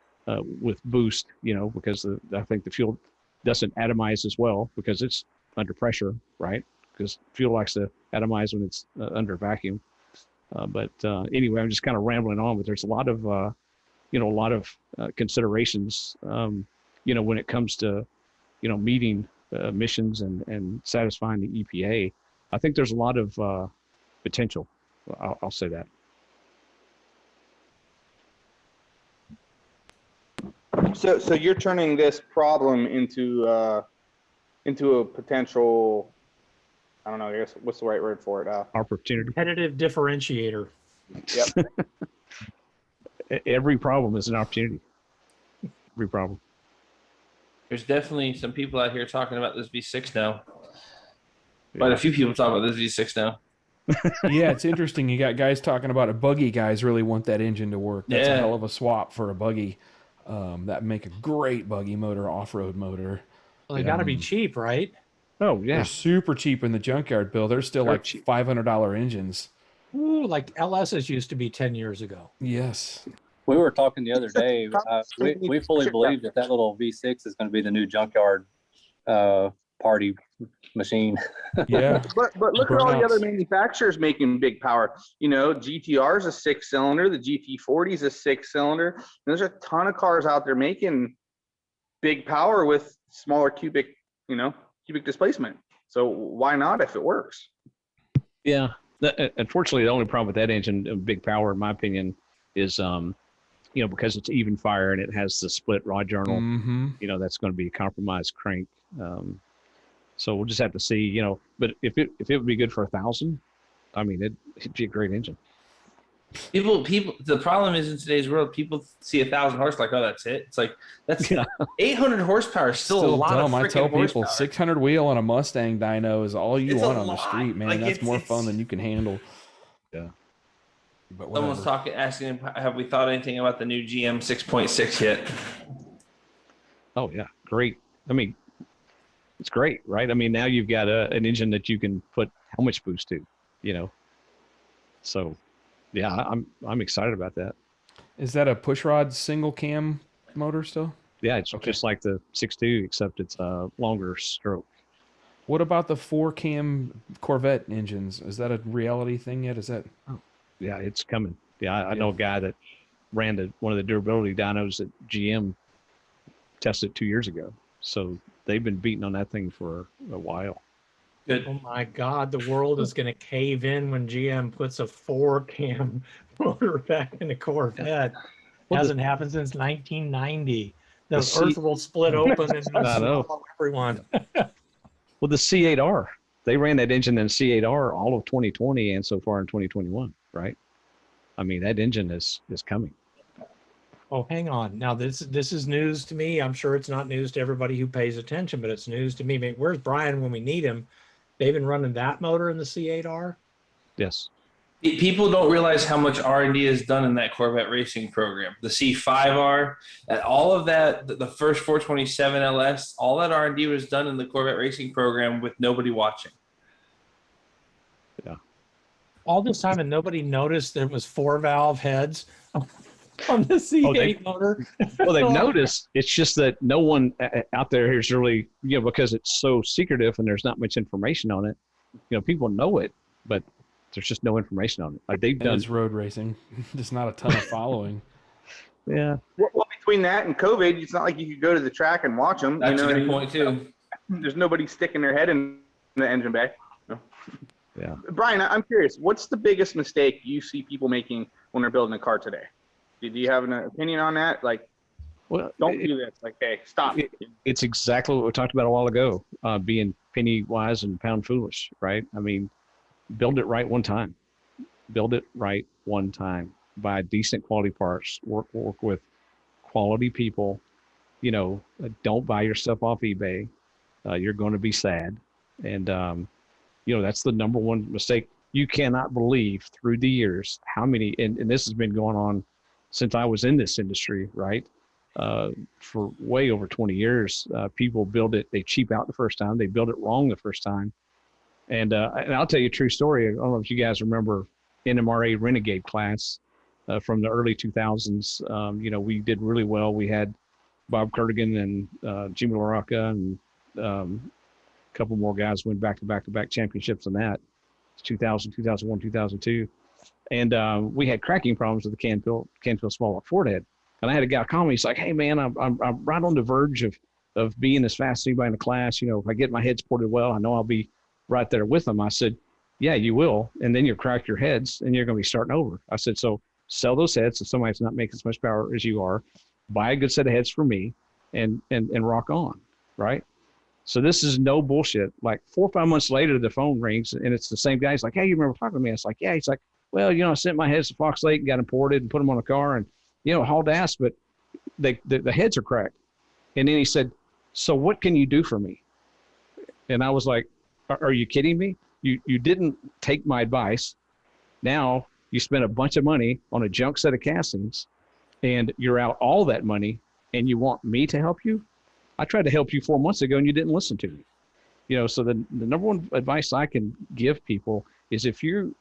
with boost, because I think the fuel doesn't atomize as well because it's under pressure, right? Because fuel likes to atomize when it's under vacuum. But anyway, I'm just kind of rambling on, but there's a lot of, considerations, when it comes to, meeting emissions and satisfying the EPA. I think there's a lot of potential. I'll say that. So you're turning this problem into a potential, I don't know, I guess, what's the right word for it? Opportunity. Competitive differentiator. Yep. Every problem is an opportunity. Every problem. There's definitely some people out here talking about this V6 now. Quite a few people talk about this V6 now. Yeah, it's interesting. You got guys talking about it. Buggy guys really want that engine to work. That's a Yeah. hell of a swap for a buggy. That make a great buggy motor, off-road motor. Well, they got to be cheap, right? Oh yeah, They're super cheap in the junkyard, Bill. They're still like cheap. $500 engines. Ooh, like LS's used to be 10 years ago. Yes. We were talking the other day. We fully believe that little V6 is going to be the new junkyard party machine. Yeah. But look at all the Burnouts. other manufacturers making big power. GTR is a 6-cylinder. The GT40 is a 6-cylinder. There's a ton of cars out there making big power with smaller cubic displacement. So why not if it works? Yeah. Unfortunately, the only problem with that engine of big power, in my opinion, is because it's even fire and it has the split rod journal. Mm-hmm. That's going to be a compromised crank. So we'll just have to see. But if it would be good for 1,000, I mean, it'd be a great engine. People. The problem is in today's world, people see 1,000 horse like, oh, that's it. It's like that's 800 horsepower is still a lot of I freaking tell people horsepower. 600 wheel on a Mustang dyno is all you It's a want on the lot. street, man. Like, That's it's- more it's- fun than you can handle. Yeah. But Someone's whatever. asking, have we thought anything about the new GM 6.6 yet? Oh yeah, great. I mean, it's great, right? I mean, now you've got an engine that you can put how much boost to, So, yeah, I'm excited about that. Is that a pushrod single cam motor still? Yeah, it's just like the 6.2, except it's a longer stroke. What about the 4-cam Corvette engines? Is that a reality thing yet? Is that? Yeah, it's coming. Yeah, I know a guy that ran one of the durability dynos that GM tested 2 years ago. So they've been beating on that thing for a while. Good. Oh my God, the world is going to cave in when GM puts a 4-cam motor back in the Corvette. Hasn't happened since 1990. The earth will split open and I know. swallow everyone. Well, the C8R, they ran that engine in C8R all of 2020 and so far in 2021, right? I mean, that engine is coming. Oh, hang on. Now this is news to me. I'm sure it's not news to everybody who pays attention, but it's news to me. I mean, where's Brian when we need him? They've been running that motor in the C8R. Yes. People don't realize how much R&D is done in that Corvette racing program. The C5R, all of that, the first 427 LS, all that R&D was done in the Corvette racing program with nobody watching. Yeah. All this time and nobody noticed there was 4-valve heads on the C8 motor. Well, they've noticed. It's just that no one out there is really, because it's so secretive and there's not much information on it. People know it, but there's just no information on it. Like they've done. It's road racing. Just not a ton of following. Yeah. Well, between that and COVID, it's not like you could go to the track and watch them. That's a good point, too. There's nobody sticking their head in the engine bay. No. Yeah. Brian, I'm curious. What's the biggest mistake you see people making when they're building a car today? Do you have an opinion on that? Like, Well, don't do this. Like, hey, stop. It's exactly what we talked about a while ago, being penny wise and pound foolish, right? I mean, build it right one time. Build it right one time. Buy decent quality parts. Work with quality people. Don't buy your stuff off eBay. You're going to be sad. And, that's the number one mistake you cannot believe through the years how many, and this has been going on since I was in this industry, right? For way over 20 years, people build it, they cheap out the first time, they build it wrong the first time. And I'll tell you a true story. I don't know if you guys remember NMRA Renegade class from the early 2000s. We did really well. We had Bob Kertigan and Jimmy LaRocca and a couple more guys went back-to-back championships in that. 2000, 2001, 2002. And we had cracking problems with the Canfield small Ford head. And I had a guy call me. He's like, "Hey man, I'm right on the verge of being as fast as anybody in the class. If I get my head supported well, I know I'll be right there with them." I said, "Yeah, you will. And then you'll crack your heads and you're going to be starting over." I said, "So sell those heads if somebody's not making as much power as you are, buy a good set of heads for me and rock on." Right. So this is no bullshit. Like 4 or 5 months later, the phone rings and it's the same guy. He's like, "Hey, you remember talking to me?" I was like, "Yeah." He's like, "Well, I sent my heads to Fox Lake and got them ported and put them on a car and, hauled ass, but the heads are cracked." And then he said, "So what can you do for me?" And I was like, Are you kidding me? You didn't take my advice. Now you spent a bunch of money on a junk set of castings and you're out all that money and you want me to help you? I tried to help you 4 months ago and you didn't listen to me. So the number one advice I can give people is if you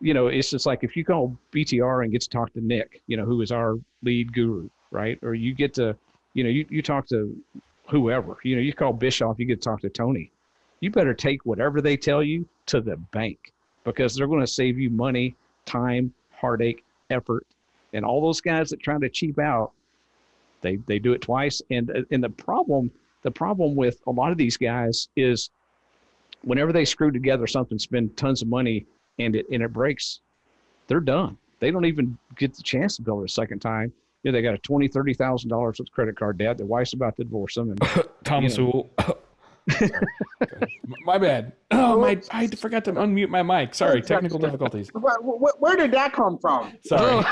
it's just like if you call BTR and get to talk to Nick, who is our lead guru, right? Or you get to, you talk to whoever, you call Bischoff, you get to talk to Tony. You better take whatever they tell you to the bank because they're going to save you money, time, heartache, effort. And all those guys that try to cheap out, they do it twice. And the problem with a lot of these guys is whenever they screw together something, spend tons of money and it breaks, they're done. They don't even get the chance to build it a second time. They got a $20,000-$30,000 with credit card debt. Their wife's about to divorce them. And Tom Sewell. My bad. Oh, I forgot to unmute my mic. Sorry, technical difficulties. Where did that come from? Sorry.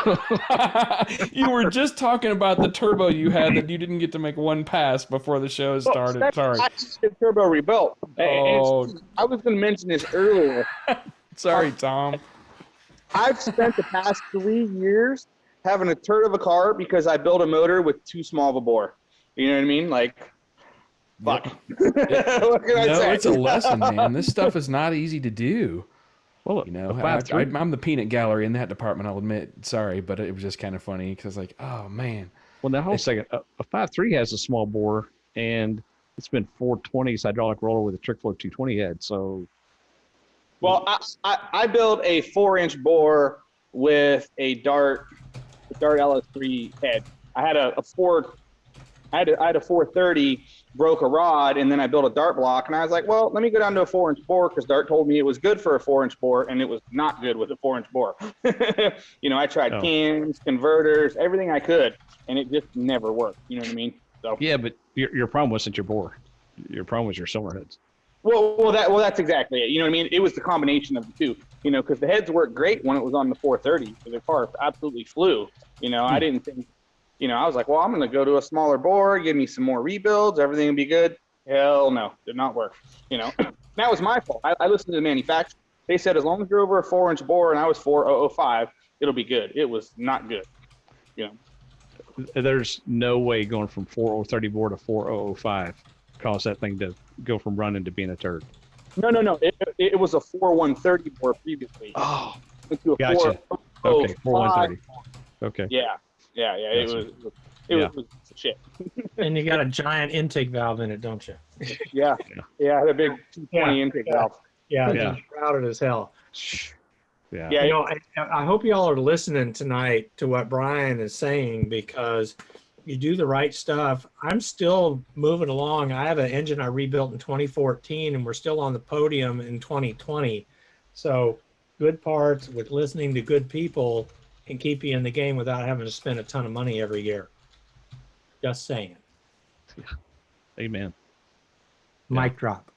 You were just talking about the turbo you had that you didn't get to make one pass before the show started. Sorry. Turbo rebuilt. Oh. I was going to mention this earlier. Sorry, Tom. I've spent the past 3 years having a turd of a car because I built a motor with too small of a bore. You know what I mean? Like, fuck. What can I say? It's a lesson, man. This stuff is not easy to do. Well, I'm the peanut gallery in that department, I'll admit. Sorry, but it was just kind of funny because like, oh, man. Well, now hold a second. A 5.3 has a small bore, and it's been 420s hydraulic roller with a trick flow 220 head. So, well, I built a 4-inch bore with a Dart LS3 head. I had a 430, broke a rod, and then I built a Dart block, and I was like, well, let me go down to a 4-inch bore because Dart told me it was good for a 4-inch bore, and it was not good with a 4-inch bore. I tried cams, converters, everything I could, and it just never worked. You know what I mean? So yeah, but your problem wasn't your bore. Your problem was your cylinder heads. Well, that's exactly it. You know what I mean? It was the combination of the two. Because the heads worked great when it was on the 430. So the car absolutely flew. I didn't think. I was like, well, I'm going to go to a smaller bore, give me some more rebuilds, everything will be good. Hell no, did not work. That was my fault. I listened to the manufacturer. They said as long as you're over a 4-inch bore and I was 4.005, it'll be good. It was not good. There's no way going from 4.030 bore to 4.005 cause that thing to go from running to being a turd. No. It was a 4.130 bore previously. Oh, into a gotcha. 4.005. Okay, 4.130. Okay. Yeah. It was shit. And you got a giant intake valve in it, don't you? Yeah. I had a big 220 intake valve. Yeah, Yeah. it's crowded as hell. Yeah. I hope y'all are listening tonight to what Brian is saying because you do the right stuff. I'm still moving along. I have an engine I rebuilt in 2014 and we're still on the podium in 2020. So good parts with listening to good people can keep you in the game without having to spend a ton of money every year. Just saying. Amen. Mic drop.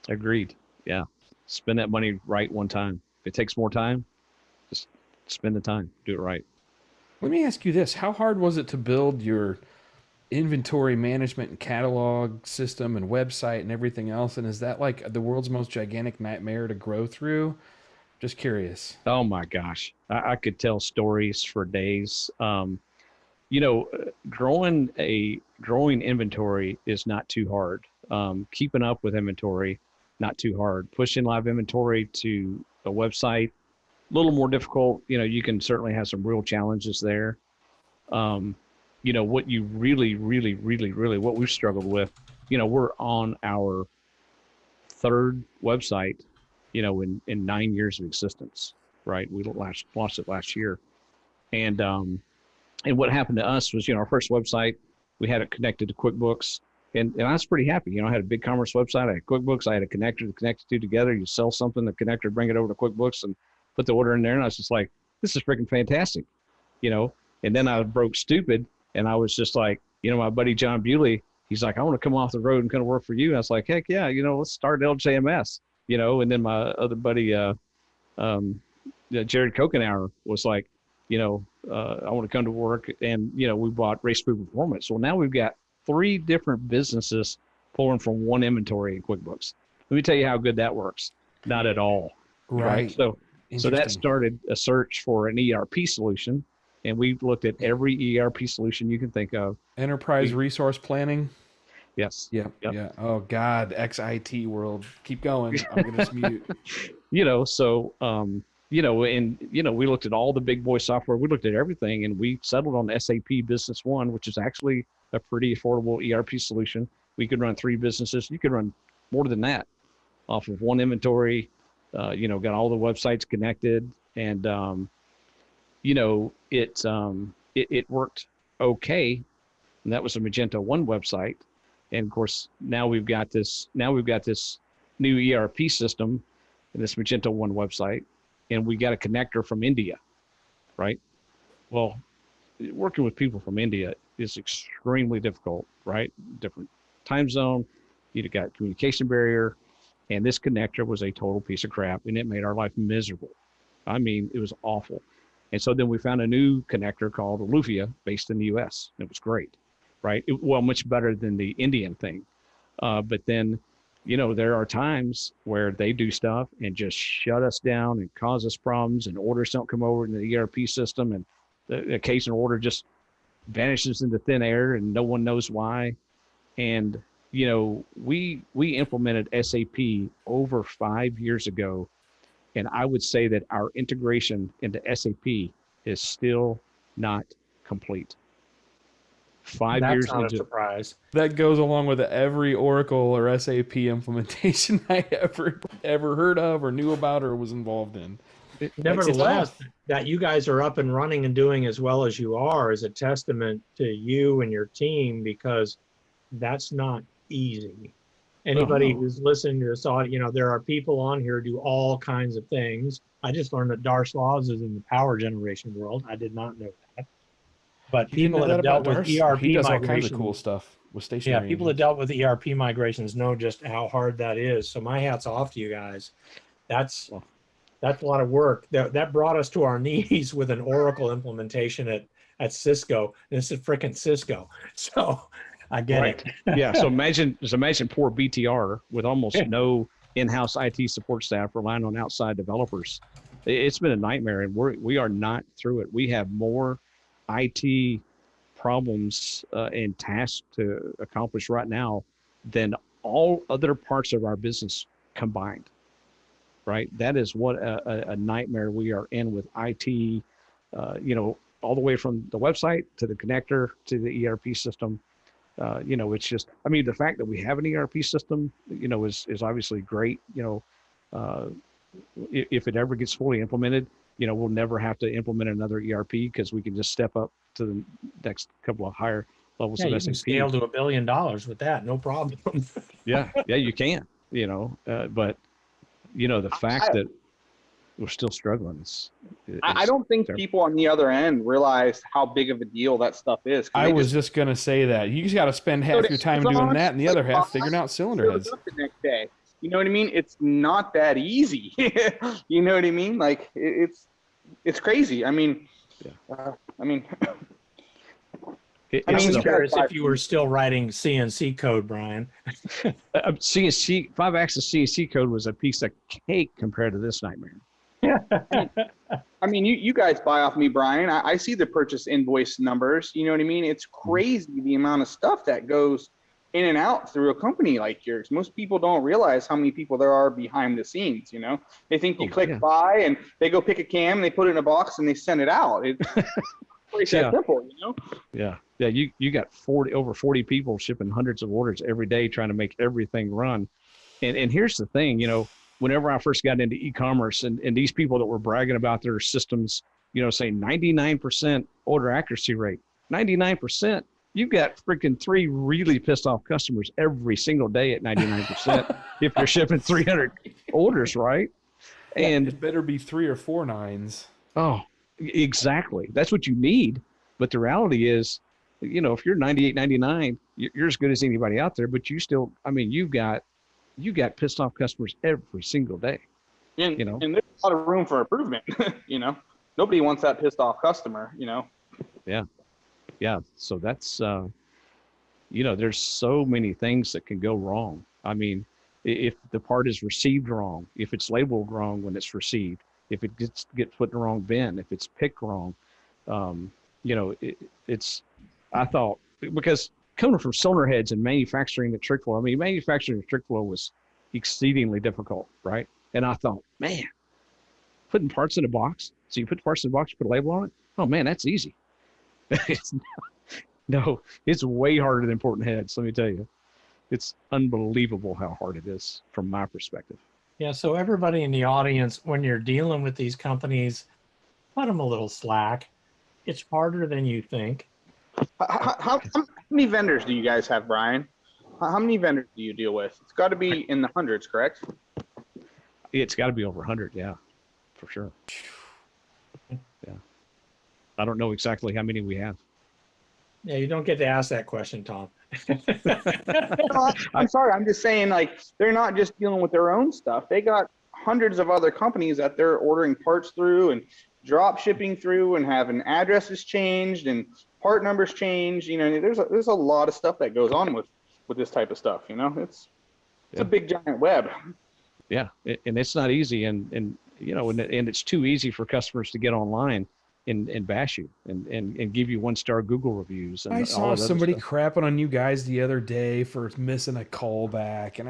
Agreed. Yeah. Spend that money right one time. If it takes more time, just spend the time. Do it right. Let me ask you this. How hard was it to build your inventory management and catalog system and website and everything else. And is that like the world's most gigantic nightmare to grow through? Just curious. Oh my gosh, I could tell stories for days. Growing inventory is not too hard. Keeping up with inventory, not too hard. Pushing live inventory to a website, a little more difficult. You can certainly have some real challenges there. What you really, really, really, really, what we've struggled with, we're on our third website, in 9 years of existence, right? We launched it last year. And what happened to us was, our first website, we had it connected to QuickBooks, and I was pretty happy. I had a BigCommerce website, I had QuickBooks, I had a connector to connect the two together. You sell something, the connector, bring it over to QuickBooks and put the order in there. And I was just like, this is freaking fantastic, and then I broke stupid. And I was just like, my buddy, John Bewley, he's like, I want to come off the road and kind of work for you. And I was like, heck yeah, let's start LJMS, and then my other buddy, Jared Kokenauer was like, I want to come to work. And, we bought Race Food Performance. So now we've got 3 different businesses pulling from one inventory in QuickBooks. Let me tell you how good that works. Not at all. Right. So that started a search for an ERP solution. And we've looked at every ERP solution you can think of. Enterprise resource planning. Yes. Yeah. Yep. Yeah. Oh God, XIT world. Keep going. I'm gonna just mute. We looked at all the big boy software. We looked at everything, and we settled on SAP Business One, which is actually a pretty affordable ERP solution. We could run 3 businesses. You could run more than that off of one inventory. Got all the websites connected, and it worked okay. And that was a Magento 1 website. And of course, now we've got this new ERP system and this Magento 1 website, and we got a connector from India, right? Well, working with people from India is extremely difficult, right? Different time zone, you got communication barrier, and this connector was a total piece of crap, and it made our life miserable. I mean, it was awful. And so then we found a new connector called Alufia, based in the U.S. It was great, right? Much better than the Indian thing. But then, there are times where they do stuff and just shut us down and cause us problems, and orders don't come over into the ERP system, and the occasional order just vanishes into thin air and no one knows why. And, we implemented SAP over 5 years ago. And I would say that our integration into SAP is still not complete. 5 years That's not into a surprise. That goes along with every Oracle or SAP implementation I ever heard of or knew about or was involved in. Nevertheless, that you guys are up and running and doing as well as you are is a testament to you and your team, because that's not easy. Anybody who's listening to this audio, there are people on here who do all kinds of things. I just learned that Dar Slavs is in the power generation world. I did not know that. But people that have dealt with ERP he does all kinds of migration, cool stuff with stationary. people that dealt with ERP migrations know just how hard that is. So my hat's off to you guys. That's a lot of work. That brought us to our knees with an Oracle implementation at Cisco. This is freaking Cisco. So I get it. Yeah. So imagine poor BTR with almost no in-house IT support staff, relying on outside developers. It's been a nightmare, and we are not through it. We have more IT problems and tasks to accomplish right now than all other parts of our business combined. Right. That is what a nightmare we are in with IT. All the way from the website to the connector to the ERP system. It's just, the fact that we have an ERP system, is obviously great. If it ever gets fully implemented, we'll never have to implement another ERP, because we can just step up to the next couple of higher levels of you SAP. can scale to $1 billion with that, no problem. Yeah, you can, but the fact that we're still struggling. I don't think people on the other end realize how big of a deal that stuff is. I was just going to say that. You just got to spend half your time doing that and the other half figuring out cylinder heads. The next day. You know what I mean? It's not that easy. You know what I mean? Like, it's crazy. I it's mean, the- curious if you were still writing CNC code, Brian. CNC 5-axis CNC code was a piece of cake compared to this nightmare. I mean, you guys buy off me, Brian. I see the purchase invoice numbers. You know what I mean? It's crazy the amount of stuff that goes in and out through a company like yours. Most people don't realize how many people there are behind the scenes. You know, they think you click buy and they go pick a cam, they put it in a box, and they send it out. It's that simple, you know? Yeah. You got over 40 people shipping hundreds of orders every day, trying to make everything run. And here's the thing, you know, whenever I first got into e-commerce and these people that were bragging about their systems, you know, saying 99% order accuracy rate, 99%, you've got freaking 3 really pissed off customers every single day at 99% if you're shipping 300 orders, right? And it better be 3 or 4 9s. Oh, exactly. That's what you need. But the reality is, you know, if you're 98, 99, you're as good as anybody out there, but you still, I mean, you got pissed off customers every single day. And, you know, and there's a lot of room for improvement. You know, nobody wants that pissed off customer, you know? Yeah. So that's, you know, there's so many things that can go wrong. I mean, if the part is received wrong, if it's labeled wrong when it's received, if it gets put in the wrong bin, if it's picked wrong, you know, I thought, because coming from cylinder heads and manufacturing the trick flow, I mean, manufacturing the trick flow was exceedingly difficult, right? And I thought, man, putting parts in a box. So you put the parts in a box, you put a label on it. Oh man, that's easy. No, it's way harder than importing heads. Let me tell you, it's unbelievable how hard it is from my perspective. Yeah, so everybody in the audience, when you're dealing with these companies, cut them a little slack. It's harder than you think. How many vendors do you guys have, Brian? How many vendors do you deal with? It's got to be in the hundreds, correct? It's got to be over 100, yeah, for sure. Yeah, I don't know exactly how many we have. Yeah, you don't get to ask that question, Tom. No, I'm sorry. I'm just saying, like, they're not just dealing with their own stuff. They got hundreds of other companies that they're ordering parts through and drop shipping through and having addresses changed and part numbers changed. You know, there's a lot of stuff that goes on with this type of stuff. You know, it's a big giant web. Yeah, and it's not easy, and you know, and it's too easy for customers to get online and bash you and give you 1-star Google reviews. And I saw somebody crapping on you guys the other day for missing a callback, and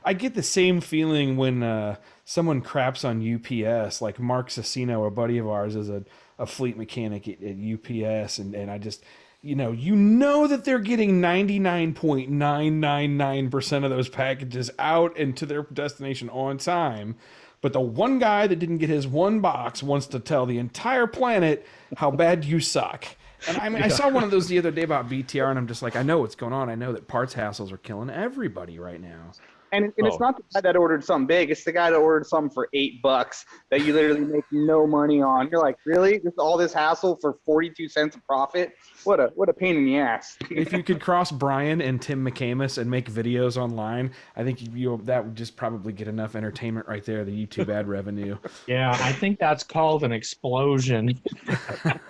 I get the same feeling when someone craps on UPS. Like Mark Cicino, a buddy of ours, is a fleet mechanic at UPS, and I just, you know that they're getting 99.999% of those packages out and to their destination on time. But the one guy that didn't get his one box wants to tell the entire planet how bad you suck. And I mean, I saw one of those the other day about BTR, and I'm just like, I know what's going on. I know that parts hassles are killing everybody right now. And it's not the guy that ordered something big. It's the guy that ordered something for $8 that you literally make no money on. You're like, really? Just all this hassle for 42 cents a profit? What a pain in the ass. If you could cross Brian and Tim McCamus and make videos online, I think that would just probably get enough entertainment right there, the YouTube ad revenue. Yeah, I think that's called an explosion. Right?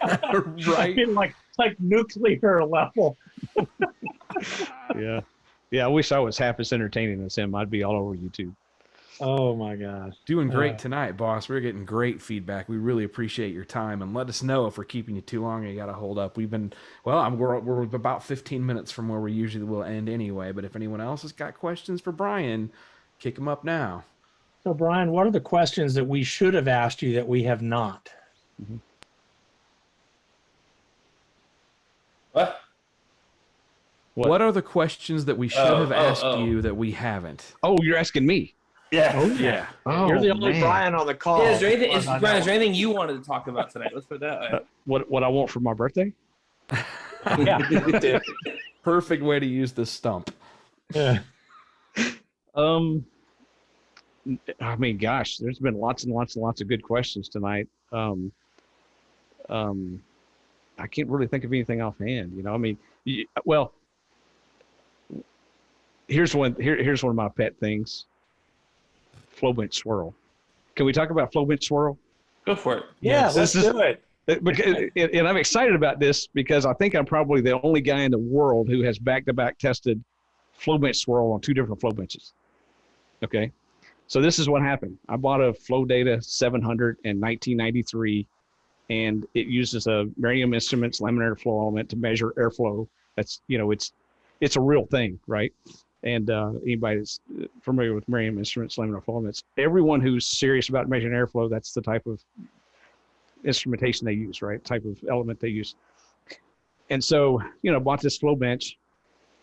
I mean, like nuclear level. Yeah. Yeah, I wish I was half as entertaining as him. I'd be all over YouTube. Oh my gosh. Doing great tonight, boss. We're getting great feedback. We really appreciate your time, and let us know if we're keeping you too long and you got to hold up. We're about 15 minutes from where we usually will end anyway, but if anyone else has got questions for Brian, kick them up now. So Brian, what are the questions that we should have asked you that we have not? Mm-hmm. What are the questions that we should have asked you that we haven't? Oh, you're asking me? Yeah. Oh yeah. Oh, You're the only man. Brian on the call. Yeah, Brian, is there anything you wanted to talk about tonight? Let's put it that way. What I want for my birthday? Yeah. Perfect way to use this stump. Yeah. I mean, gosh, there's been lots and lots and lots of good questions tonight. I can't really think of anything offhand. You know, I mean, well, here's one of my pet things. Flow bench swirl. Can we talk about flow bench swirl? Go for it. Yeah, Yes, let's do it. And I'm excited about this because I think I'm probably the only guy in the world who has back-to-back tested flow bench swirl on 2 different flow benches. Okay. So this is what happened. I bought a Flow Data 700 in 1993, and it uses a Merriam Instruments laminar flow element to measure airflow. That's, it's a real thing, right? And anybody that's familiar with Merriam Instruments laminar flow elements, everyone who's serious about measuring airflow, that's the type of instrumentation they use, right? Type of element they use. And so, bought this flow bench,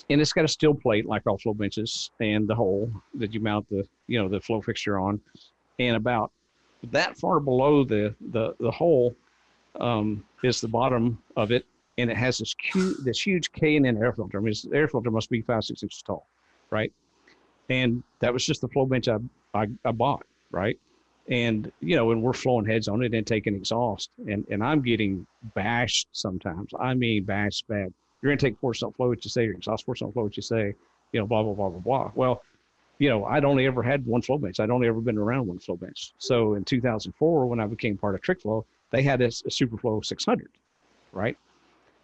and it's got a steel plate like all flow benches, and the hole that you mount the flow fixture on, and about that far below the hole is the bottom of it, and it has this huge K&N air filter. I mean, the air filter must be 5-6 inches tall, right? And that was just the flow bench I bought, right? And and we're flowing heads on it and taking exhaust, and I'm getting bashed sometimes. I mean, bashed bad. You're going to take force, don't flow what you say, your exhaust force, don't flow what you say, blah, blah, blah, blah, blah. Well, I'd only ever had one flow bench. I'd only ever been around one flow bench. So in 2004, when I became part of TrickFlow, they had a Superflow 600, right?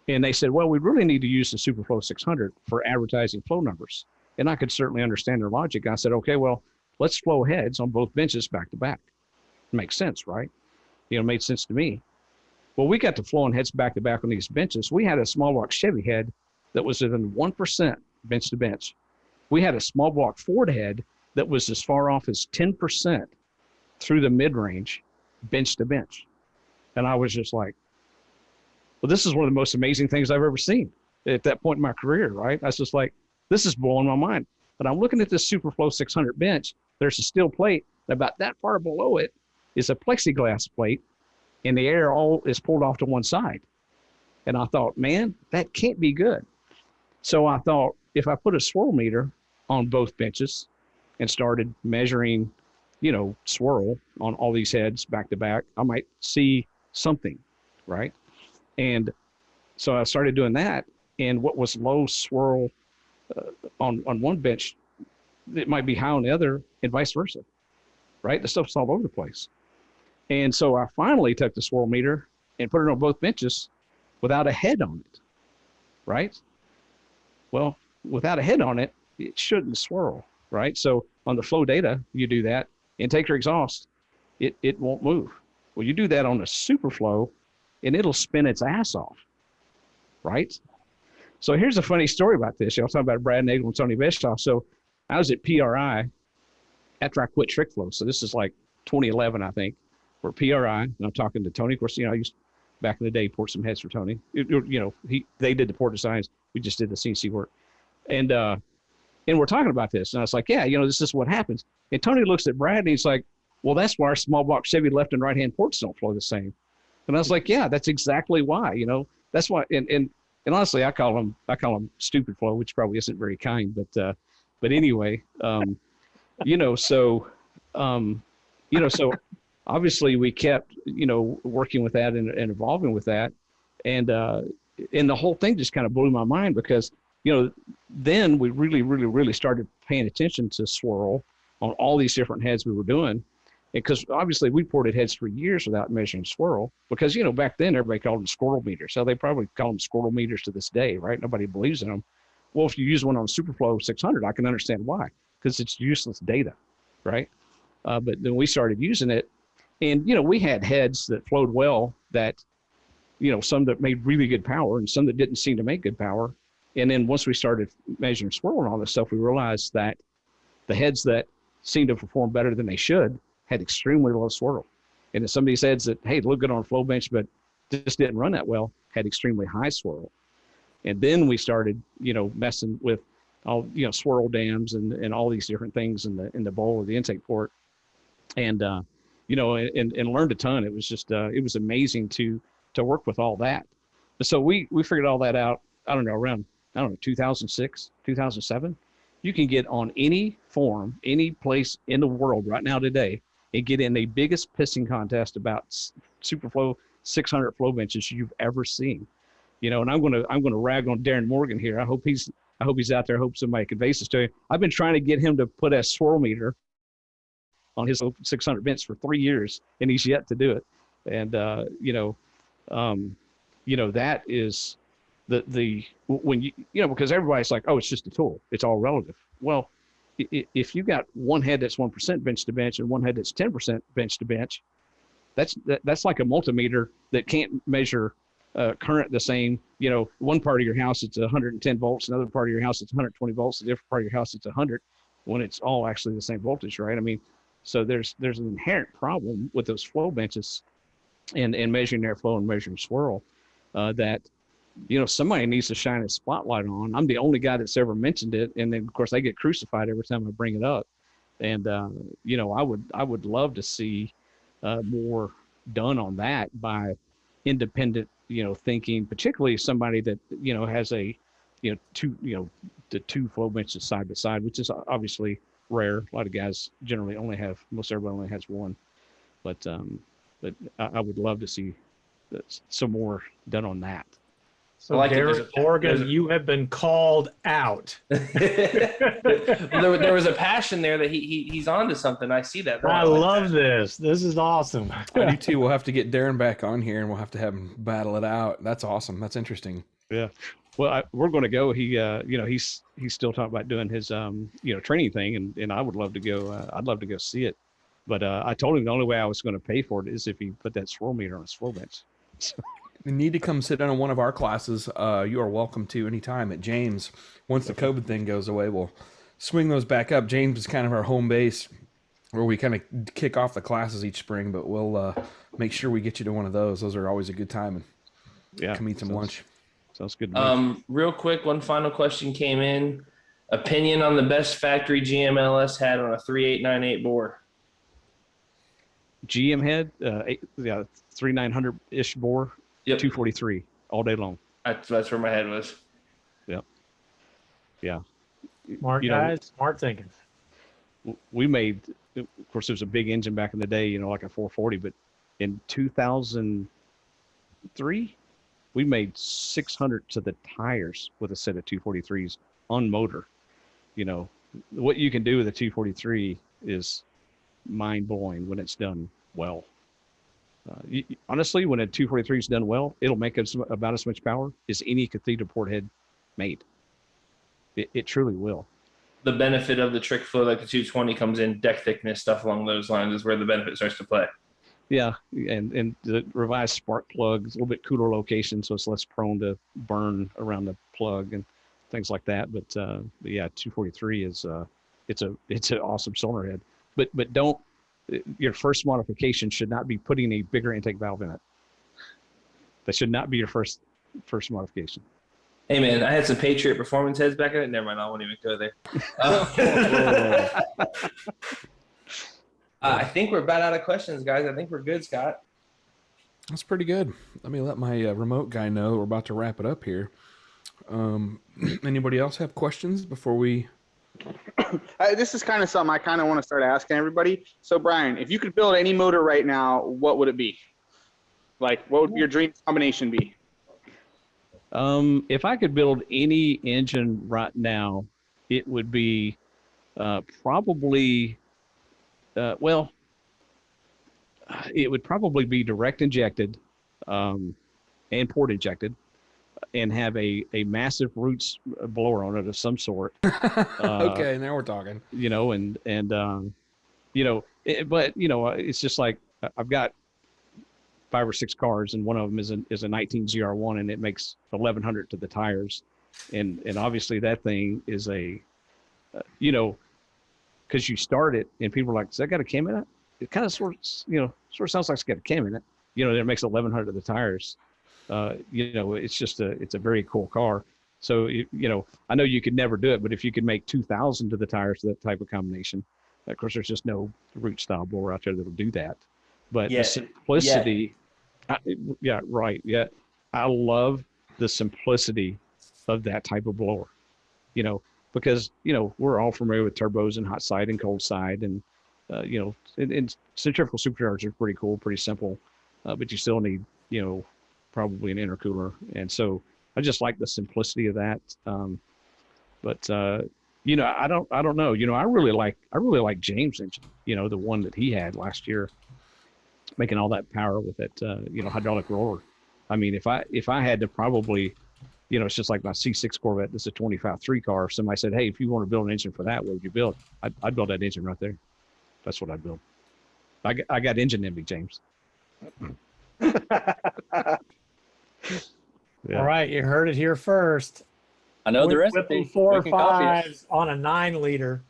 And they said, well, we really need to use the Superflow 600 for advertising flow numbers. And I could certainly understand their logic. I said, okay, well, let's flow heads on both benches back to back. Makes sense, right? Made sense to me. Well, we got to flowing heads back to back on these benches. We had a small block Chevy head that was within 1% bench to bench. We had a small block Ford head that was as far off as 10% through the mid-range, bench to bench. And I was just like, well, this is one of the most amazing things I've ever seen at that point in my career, right? I was just like, this is blowing my mind. But I'm looking at this Superflow 600 bench. There's a steel plate. And about that far below it is a plexiglass plate, and the air all is pulled off to one side. And I thought, man, that can't be good. So I thought, if I put a swirl meter on both benches and started measuring, swirl on all these heads back to back, I might see something, right? And so I started doing that. And what was low swirl on one bench, it might be high on the other, and vice versa, right? The stuff's all over the place. And so I finally took the swirl meter and put it on both benches without a head on it, right? Well, without a head on it, it shouldn't swirl, right? So on the flow data, you do that and take your exhaust, it won't move. Well, you do that on a Superflow and it'll spin its ass off, right? So here's a funny story about this. Y'all talking about Brad Nagel and Tony Beshoff. So I was at PRI after I quit TrickFlow. So this is like 2011, I think. We're PRI, and I'm talking to Tony. Of course, I used back in the day port some heads for Tony. They did the port designs. We just did the CNC work, and we're talking about this. And I was like, yeah, this is what happens. And Tony looks at Brad and he's like, well, that's why our small block Chevy left and right hand ports don't flow the same. And I was like, yeah, that's exactly why. That's why. And honestly, I call them stupid flow, which probably isn't very kind, but anyway, so obviously we kept, working with that and evolving with that. And the whole thing just kind of blew my mind because, then we really, really, really started paying attention to swirl on all these different heads we were doing. Because obviously we ported heads for years without measuring swirl because, back then everybody called them squirrel meters. So they probably call them squirrel meters to this day, right? Nobody believes in them. Well, if you use one on Superflow 600, I can understand why, because it's useless data, right? But then we started using it. And, we had heads that flowed well that, some that made really good power and some that didn't seem to make good power. And then once we started measuring swirl and all this stuff, we realized that the heads that seemed to perform better than they should had extremely low swirl. And if somebody's heads that, hey, look good on a flow bench, but just didn't run that well, had extremely high swirl. And then we started, messing with all, swirl dams and all these different things in the bowl of the intake port. And, and learned a ton. It was just, it was amazing to work with all that. So we figured all that out, around 2006, 2007. You can get on any forum, any place in the world right now today and get in the biggest pissing contest about Superflow 600 flow benches you've ever seen. And I'm going to rag on Darren Morgan here. I hope he's out there. I hope somebody conveys this to him. I've been trying to get him to put a swirl meter on his 600 bench for 3 years, and he's yet to do it. And That is when because everybody's like, oh, it's just a tool. It's all relative. Well, if you got one head that's 1% bench to bench and one head that's 10% bench to bench, that's like a multimeter that can't measure current the same. One part of your house it's 110 volts, another part of your house it's 120 volts, a different part of your house it's 100. When it's all actually the same voltage, right? I mean, so there's an inherent problem with those flow benches and measuring airflow and measuring swirl that somebody needs to shine a spotlight on. I'm the only guy that's ever mentioned it, and then of course I get crucified every time I bring it up. And I would love to see more done on that by independent thinking, particularly somebody that has a the two flow benches side by side, which is obviously rare. A lot of guys generally most everybody only has one, but I would love to see some more done on that. So Derek Morgan, you have been called out. There was a passion there that he's onto something. I see that. I love this. This is awesome. I do too. We'll have to get Darren back on here, and we'll have to have him battle it out. That's awesome. That's interesting. Yeah. Well, we're going to go. He's still talking about doing his training thing, and I would love to go. I'd love to go see it, but I told him the only way I was going to pay for it is if he put that swirl meter on his flow bench. So. You need to come sit in on one of our classes. You are welcome to anytime at James. Once the COVID thing goes away, we'll swing those back up. James is kind of our home base where we kind of kick off the classes each spring, but we'll make sure we get you to one of those. Those are always a good time, and come eat some lunch. Sounds good. Real quick, one final question came in. Opinion on the best factory GMLS had on a 3898 bore? GM head, 3900-ish bore. Yep. 243 all day long. That's where my head was. Yep. Yeah. Smart guys, smart thinking. We made, of course, there was a big engine back in the day, like a 440, but in 2003, we made 600 to the tires with a set of 243s on motor. What you can do with a 243 is mind blowing when it's done well. Honestly, when a 243 is done well, it'll make about as much power as any cathedral port head made. It truly will. The benefit of the trick flow, like the 220, comes in deck thickness, stuff along those lines, is where the benefit starts to play. Yeah, and the revised spark plug is a little bit cooler location, so it's less prone to burn around the plug and things like that. But yeah, 243 is it's an awesome cylinder head. But don't. Your first modification should not be putting a bigger intake valve in it. That should not be your first modification. Hey man, I had some Patriot performance heads back in it. Never mind, I won't even go there. I think we're about out of questions, guys. I think we're good, Scott. That's pretty good. Let me let my remote guy know we're about to wrap it up here. Anybody else have questions before we? This is kind of something I kind of want to start asking everybody. So, Brian, if you could build any motor right now, what would it be? Like, what would your dream combination be? If I could build any engine right now, it would be probably, it would probably be direct injected and port injected, and have a massive roots blower on it of some sort. Okay, now we're talking. It's just like I've got 5 or 6 cars, and one of them is a 19 GR1, and it makes 1100 to the tires, and obviously that thing is a, because you start it and people are like, "Does that got a cam in it?" It kind of sort of sounds like it's got a cam in it. It makes 1100 to the tires. It's a very cool car. So, I know you could never do it, but if you could make 2000 to the tires to that type of combination, of course, there's just no root style blower out there that'll do that. But the simplicity, I love the simplicity of that type of blower, because, we're all familiar with turbos and hot side and cold side. And, and centrifugal superchargers are pretty cool, pretty simple, but you still need, probably an intercooler. And so I just like the simplicity of that. I don't know, I really like James' engine, the one that he had last year, making all that power with it, hydraulic roller. I mean, if I had to probably, it's just like my C6 Corvette. This is a 25-3 car. If somebody said, "Hey, if you want to build an engine for that, what would you build?" I'd build that engine right there. That's what I'd build. I got engine envy, James. Yeah. All right, you heard it here first. I know the Whipping recipe. 4 We or can copy it. 5s on a 9-liter.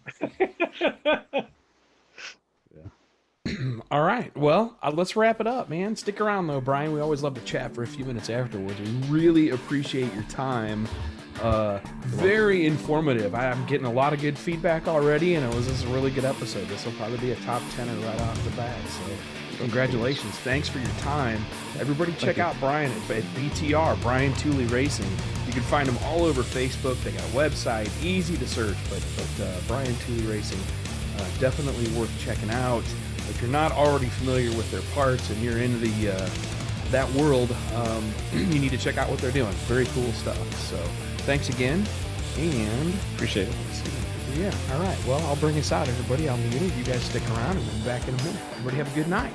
All right. Well, let's wrap it up, man. Stick around, though, Brian. We always love to chat for a few minutes afterwards. We really appreciate your time. Very informative. I'm getting a lot of good feedback already, and this is a really good episode. This will probably be a top 10er right off the bat. So congratulations. Thanks for your time. Everybody check out Brian at BTR, Brian Tooley Racing. You can find him all over Facebook. They got a website, easy to search, but Brian Tooley Racing, definitely worth checking out. If you're not already familiar with their parts and you're into that world, you need to check out what they're doing. Very cool stuff. So thanks again, and Appreciate it. yeah, all right. Well, I'll bring us out, everybody. I'll mute it. You guys stick around, and we'll be back in a minute. Everybody have a good night.